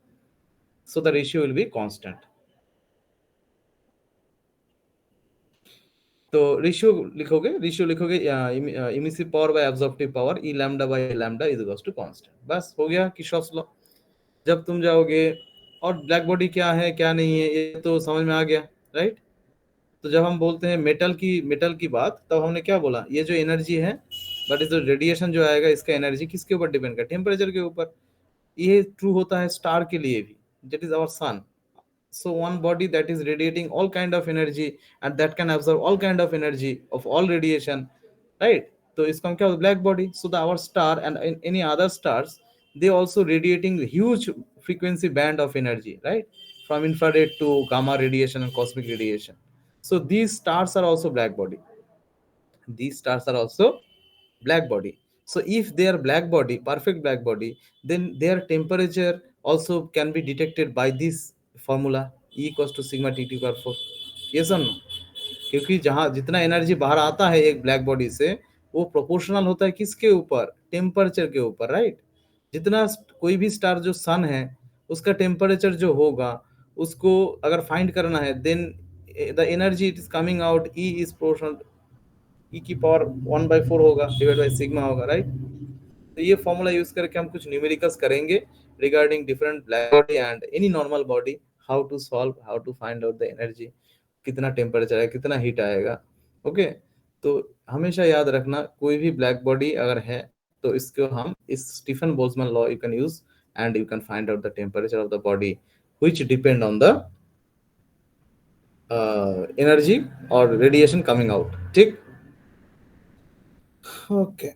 A: So the ratio will be constant. तो ratio लिखोगे emissive power by absorptive power E lambda by lambda is equals to constant. बस हो गया Kirchhoff's law. जब तुम जाओगे और black body क्या है क्या नहीं है ये तो समझ में आ गया, राइट? तो जब हम बोलते हैं मेटल की बात, तब हमने क्या बोला? ये जो एनर्जी है, बट इज जो रेडिएशन जो आएगा, इसका एनर्जी किसके ऊपर डिपेंड करता है? टेम्परेचर के ऊपर। ये ट्रू होता है स्टार के लिए भी, that is our sun. So one body that is radiating all kind of energy and that can absorb all kind of energy of all radiation, right? So इसका क्या होता है? black body. So the our star and any other stars, they also radiating huge frequency band of energy, right? From infrared to gamma radiation and cosmic radiation. So these stars are also black body. These stars are also black body. So if they are black body, perfect black body, then their temperature also can be detected by this formula E equals to sigma T power 4. Yes or no? क्योंकि जहां जितना energy बाहर आता है एक black body से, वो proportional होता है किसके ऊपर? टेम्परेचर के ऊपर, राइट? जितना कोई भी स्टार जो सन है, उसका टेम्परेचर जो होगा, उसको अगर फाइंड करना है, then the energy it is coming out E is proportional E की पावर 1/4 होगा डिवाइड बाय सिग्मा होगा, राइट? तो ये फॉर्मूला यूज करके हम कुछ न्यूमेरिकल्स करेंगे regarding different black body and any normal body, how to find out the energy, कितना टेम्परेचर है, कितना हीट आएगा। ओके, तो हमेशा याद रखना, कोई भी ब्लैक बॉडी अगर है तो इसको हम इस Stephen Boltzmann law you can use and you can find out the temperature of the body which depend on the energy और रेडिएशन कमिंग आउट, ठीक। ओके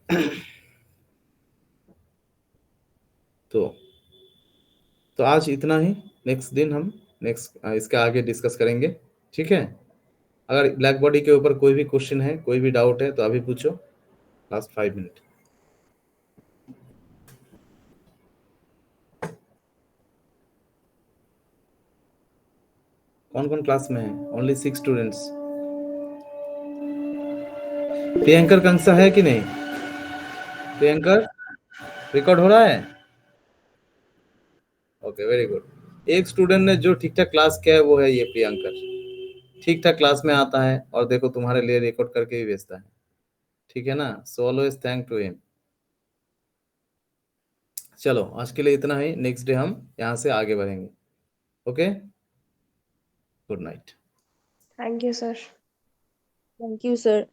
A: तो आज इतना ही। नेक्स्ट दिन हम इसके आगे डिस्कस करेंगे, ठीक है? अगर ब्लैक बॉडी के ऊपर कोई भी क्वेश्चन है, कोई भी डाउट है, तो अभी पूछो, लास्ट 5 मिनट। कौन कौन क्लास में है? Only 6 students. प्रियंकर कंसा है कि नहीं? प्रियंकर रिकॉर्ड हो रहा है? Okay, very good. एक स्टूडेंट ने जो ठीक ठाक क्लास किया है वो है ये प्रियंकर। ठीक ठाक क्लास में आता है और देखो तुम्हारे लिए रिकॉर्ड करके भी भेजता है, ठीक है ना? So always thank to him. चलो आज के लिए इतना ही, नेक्स्ट डे हम यहाँ से आगे बढ़ेंगे। Okay. Good night.
B: Thank you sir.
E: Thank you sir.